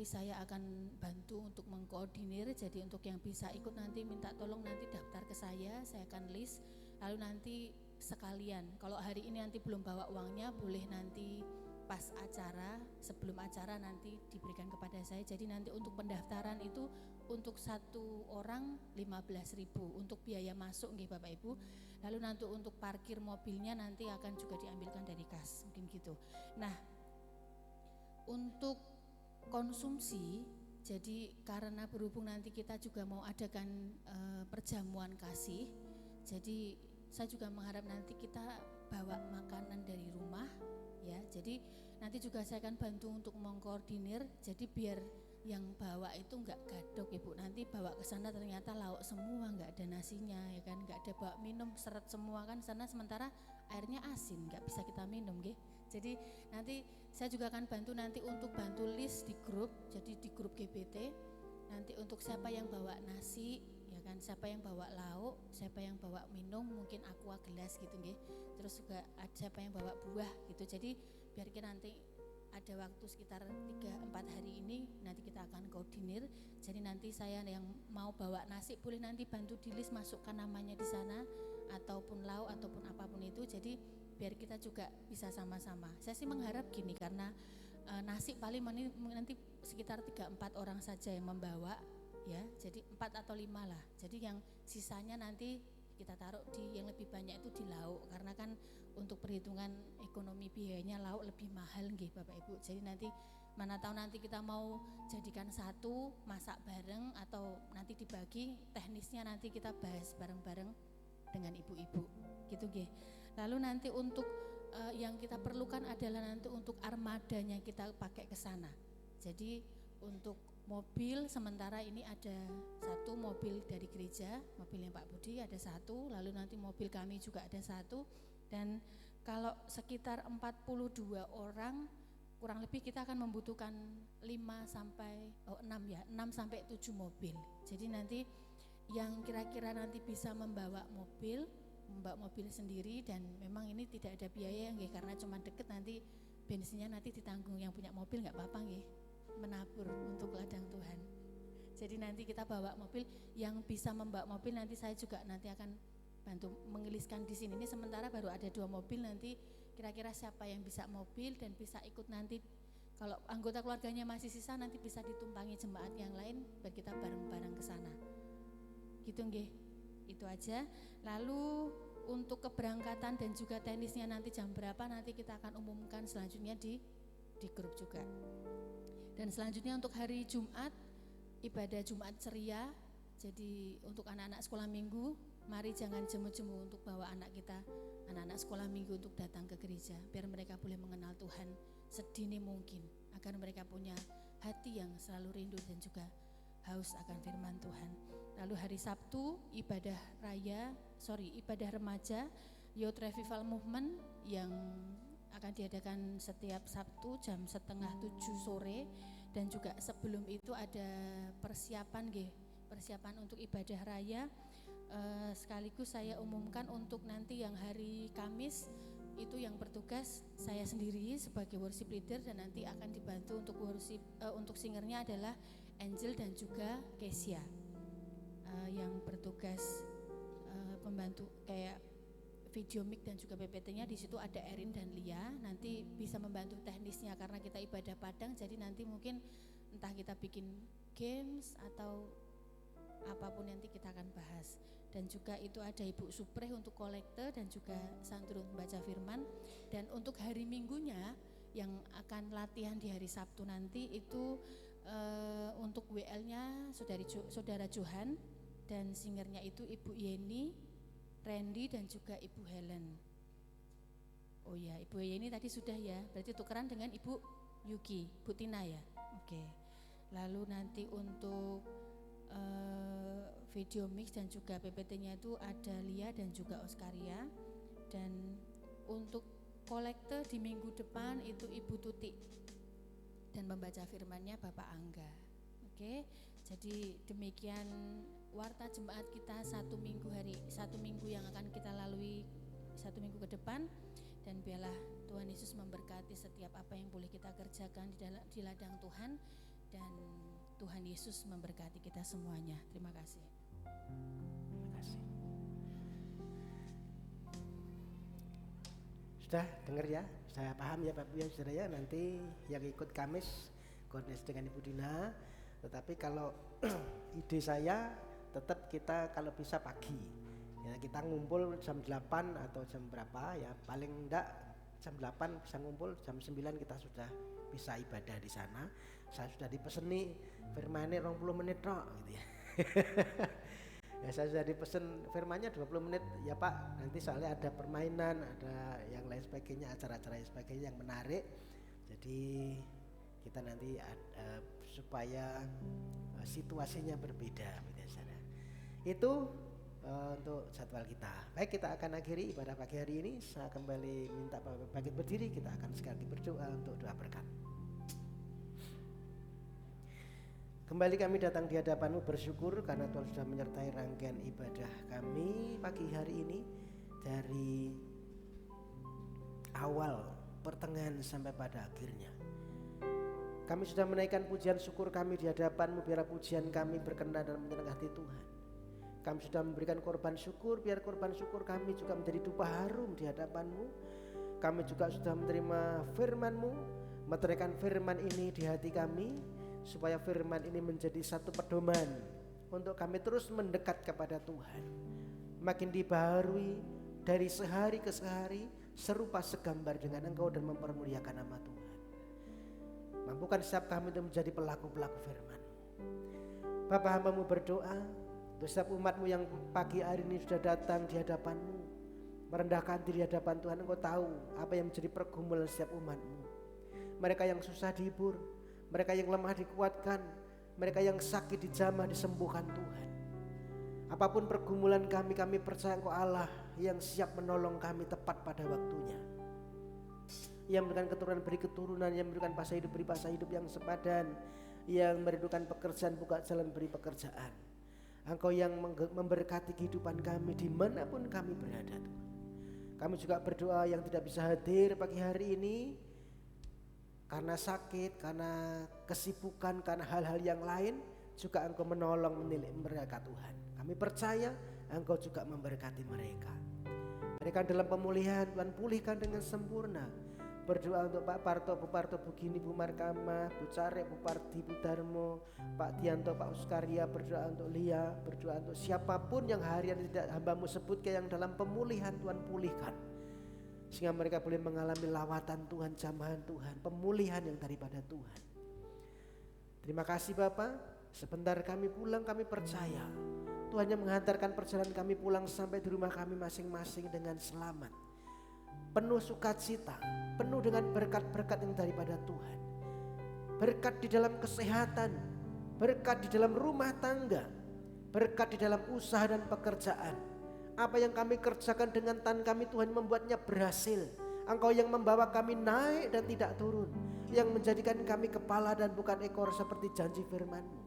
Speaker 5: saya akan bantu untuk mengkoordinir. Jadi untuk yang bisa ikut nanti minta tolong nanti daftar ke saya akan list. Lalu nanti sekalian, kalau hari ini nanti belum bawa uangnya, boleh nanti pas acara, sebelum acara nanti diberikan kepada saya. Jadi nanti untuk pendaftaran itu untuk satu orang 15.000 untuk biaya masuk nggih Bapak Ibu. Lalu nanti untuk parkir mobilnya nanti akan juga diambilkan dari kas, mungkin gitu. Nah, untuk konsumsi, jadi karena berhubung nanti kita juga mau adakan perjamuan kasih, jadi saya juga mengharap nanti kita bawa makanan dari rumah ya. Jadi nanti juga saya akan bantu untuk mengkoordinir, jadi biar yang bawa itu enggak gadok Ibu, nanti bawa ke sana ternyata lauk semua, enggak ada nasinya ya kan, enggak ada bawa minum seret semua kan sana, sementara airnya asin, enggak bisa kita minum nggih. Jadi nanti saya juga akan bantu nanti untuk bantu list di grup, jadi di grup GBT nanti untuk siapa yang bawa nasi ya kan, siapa yang bawa lauk, siapa yang bawa minum, mungkin aqua gelas gitu nggih. Terus juga siapa yang bawa buah gitu. Jadi biar kita nanti ada waktu sekitar 3-4 hari ini nanti kita akan koordinir. Jadi nanti saya yang mau bawa nasi boleh nanti bantu di list, masukkan namanya di sana ataupun lauk ataupun apapun itu. Jadi biar kita juga bisa sama-sama. Saya sih mengharap gini, karena nasi paling nanti sekitar 3-4 orang saja yang membawa ya. Jadi 4 atau 5 lah. Jadi yang sisanya nanti kita taruh di yang lebih banyak itu di lauk, karena kan untuk perhitungan ekonomi biayanya lauk lebih mahal nggih Bapak Ibu. Jadi nanti mana tahu nanti kita mau jadikan satu, masak bareng atau nanti dibagi, teknisnya nanti kita bahas bareng-bareng dengan ibu-ibu gitu nggih. Lalu nanti untuk yang kita perlukan adalah nanti untuk armadanya kita pakai ke sana. Jadi untuk mobil sementara ini ada satu mobil dari gereja, mobilnya Pak Budi ada satu, lalu nanti mobil kami juga ada satu, dan kalau sekitar 42 orang kurang lebih kita akan membutuhkan 6 sampai 7 mobil. Jadi nanti yang kira-kira nanti bisa membawa mobil sendiri, dan memang ini tidak ada biaya nggih, karena cuma deket, nanti bensinnya nanti ditanggung yang punya mobil, nggak apa-apa nggih, menabur untuk ladang Tuhan. Jadi nanti kita bawa mobil, yang bisa membawa mobil nanti saya juga nanti akan bantu mengeliskan di sini. Ini sementara baru ada 2 mobil, nanti kira-kira siapa yang bisa mobil dan bisa ikut nanti. Kalau anggota keluarganya masih sisa nanti bisa ditumpangi jemaat yang lain biar kita bareng-bareng ke sana. Gitu nggih. Itu aja. Lalu untuk keberangkatan dan juga teknisnya nanti jam berapa nanti kita akan umumkan selanjutnya di grup juga. Dan selanjutnya untuk hari Jumat, ibadah Jumat ceria. Jadi untuk anak-anak sekolah minggu, mari jangan jemu-jemu untuk bawa anak kita, anak-anak sekolah minggu untuk datang ke gereja, biar mereka boleh mengenal Tuhan sedini mungkin, agar mereka punya hati yang selalu rindu dan juga haus akan firman Tuhan. Lalu hari Sabtu ibadah remaja Youth Revival Movement yang akan diadakan setiap Sabtu jam 6:30 sore, dan juga sebelum itu ada persiapan untuk ibadah raya. Sekaligus saya umumkan untuk nanti yang hari Kamis itu yang bertugas saya sendiri sebagai worship leader, dan nanti akan dibantu untuk worship untuk singernya adalah Angel dan juga Kesia. Yang bertugas pembantu kayak video mic dan juga PPT-nya di situ ada Erin dan Lia, nanti bisa membantu teknisnya karena kita ibadah Padang. Jadi nanti mungkin entah kita bikin games atau apapun nanti kita akan bahas. Dan juga itu ada Ibu Supreh untuk kolekte dan juga santun baca firman. Dan untuk hari Minggunya yang akan akan latihan di hari Sabtu nanti itu untuk WL-nya Saudara Johan, dan singernya itu Ibu Yeni, Randy dan juga Ibu Helen. Oh ya, Ibu Yeni tadi sudah ya, berarti tukeran dengan Ibu Yuki, Bu Tina ya. Oke. Lalu nanti untuk video mix dan juga PPT-nya itu ada Lia dan juga Oskaria, dan untuk kolekte di minggu depan itu Ibu Tuti, dan membaca firman-nya Bapak Angga. Oke, jadi demikian warta jemaat kita satu minggu yang akan kita lalui satu minggu ke depan, dan biarlah Tuhan Yesus memberkati setiap apa yang boleh kita kerjakan di ladang Tuhan, dan Tuhan Yesus memberkati kita semuanya. Terima kasih.
Speaker 3: Terima kasih. Sudah dengar ya, saya paham ya Bapak Ibu ya Saudara ya, nanti yang ikut Kamis koordinasi dengan Ibu Dina, tetapi kalau ide saya tetap kita kalau bisa pagi ya, kita ngumpul jam 8 atau jam berapa ya, paling enggak jam 8 bisa ngumpul, jam 9 kita sudah bisa ibadah di sana. Saya sudah dipeseni firman-nya 20 menit tok gitu ya. Ya, saya sudah dipesen firmannya 20 menit ya Pak, nanti soalnya ada permainan, ada yang lain sebagainya, acara-acara yang sebagainya yang menarik, jadi kita nanti supaya situasinya berbeda biasanya. Itu untuk jadwal kita. Baik, kita akan akhiri ibadah pagi hari ini. Saya kembali minta Bapak bangkit berdiri, kita akan sekali berdoa untuk doa berkat. Kembali kami datang di hadapan-Mu bersyukur karena Tuhan sudah menyertai rangkaian ibadah kami pagi hari ini, dari awal, pertengahan sampai pada akhirnya. Kami sudah menaikkan pujian syukur kami di hadapan-Mu, biar pujian kami berkenan dan menyenangkan hati Tuhan. Kami sudah memberikan korban syukur, biar korban syukur kami juga menjadi dupa harum di hadapan-Mu. Kami juga sudah menerima firman-Mu, meteraikan firman ini di hati kami, supaya firman ini menjadi satu pedoman untuk kami terus mendekat kepada Tuhan, makin dibaharui dari sehari ke sehari, serupa segambar dengan Engkau dan mempermuliakan nama Tuhan. Mampukan setiap kami untuk menjadi pelaku-pelaku firman. Bapa, hamba-Mu berdoa untuk setiap umat-Mu yang pagi hari ini sudah datang di hadapan-Mu, merendahkan diri di hadapan Tuhan. Engkau tahu apa yang menjadi pergumulan setiap umat-Mu. Mereka yang susah dihibur, mereka yang lemah dikuatkan, mereka yang sakit dijamah disembuhkan Tuhan. Apapun pergumulan kami, kami percaya Engkau Allah yang siap menolong kami tepat pada waktunya. Yang memberikan keturunan beri keturunan, yang memberikan pasal hidup beri pasal hidup yang sepadan, yang merindukan pekerjaan buka jalan beri pekerjaan. Engkau yang memberkati kehidupan kami dimanapun kami berada Tuhan. Kami juga berdoa yang tidak bisa hadir pagi hari ini karena sakit, karena kesibukan, karena hal-hal yang lain, juga Engkau menolong menilik mereka Tuhan. Kami percaya Engkau juga memberkati mereka. Mereka dalam pemulihan Tuhan pulihkan dengan sempurna. Berdoa untuk Pak Parto, Bu Parto, Bu Gini, Bu Markama, Bu Care, Bu Parti, Bu Darmo, Pak Dianto, Pak Uskaria. Berdoa untuk Lia, berdoa untuk siapapun yang harian tidak hamba-Mu sebutkan yang dalam pemulihan Tuhan pulihkan, sehingga mereka boleh mengalami lawatan Tuhan, jamahan Tuhan, pemulihan yang daripada Tuhan. Terima kasih Bapa. Sebentar kami pulang, kami percaya Tuhan yang menghantarkan perjalanan kami pulang sampai di rumah kami masing-masing dengan selamat, penuh sukacita, penuh dengan berkat-berkat yang daripada Tuhan. Berkat di dalam kesehatan, berkat di dalam rumah tangga, berkat di dalam usaha dan pekerjaan. Apa yang kami kerjakan dengan tangan kami, Tuhan membuatnya berhasil. Engkau yang membawa kami naik dan tidak turun, yang menjadikan kami kepala dan bukan ekor seperti janji firman-Mu.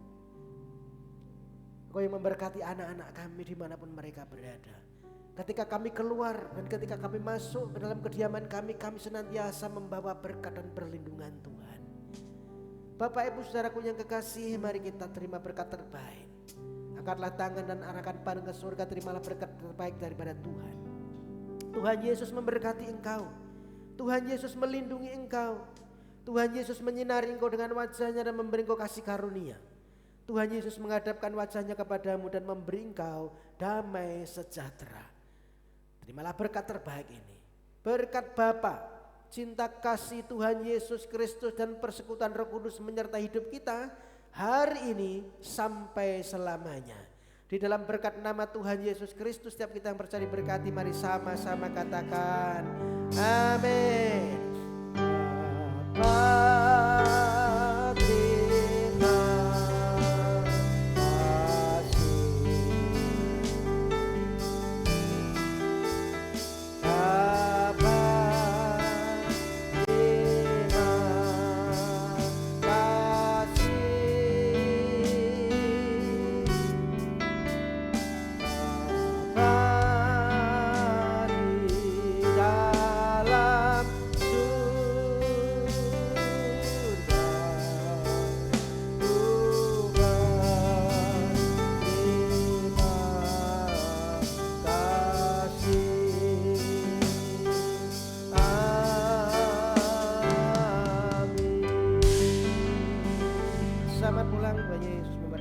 Speaker 3: Engkau yang memberkati anak-anak kami dimanapun mereka berada. Ketika kami keluar dan ketika kami masuk ke dalam kediaman kami, kami senantiasa membawa berkat dan perlindungan Tuhan. Bapak Ibu Saudaraku yang kekasih, mari kita terima berkat terbaik. Angkatlah tangan dan arahkan pandang ke surga, terimalah berkat terbaik daripada Tuhan. Tuhan Yesus memberkati engkau. Tuhan Yesus melindungi engkau. Tuhan Yesus menyinari engkau dengan wajahnya dan memberi engkau kasih karunia. Tuhan Yesus menghadapkan wajahnya kepadamu dan memberi engkau damai sejahtera. Terimalah berkat terbaik ini. Berkat Bapa, cinta kasih Tuhan Yesus Kristus dan persekutuan Roh Kudus menyertai hidup kita hari ini sampai selamanya. Di dalam berkat nama Tuhan Yesus Kristus, setiap kita yang percaya diberkati, mari sama-sama katakan amin. Bapa, terima kasih. Bapa, terima kasih. Bapa di dalam selamat pulang, Tuhan Yesus memberkati.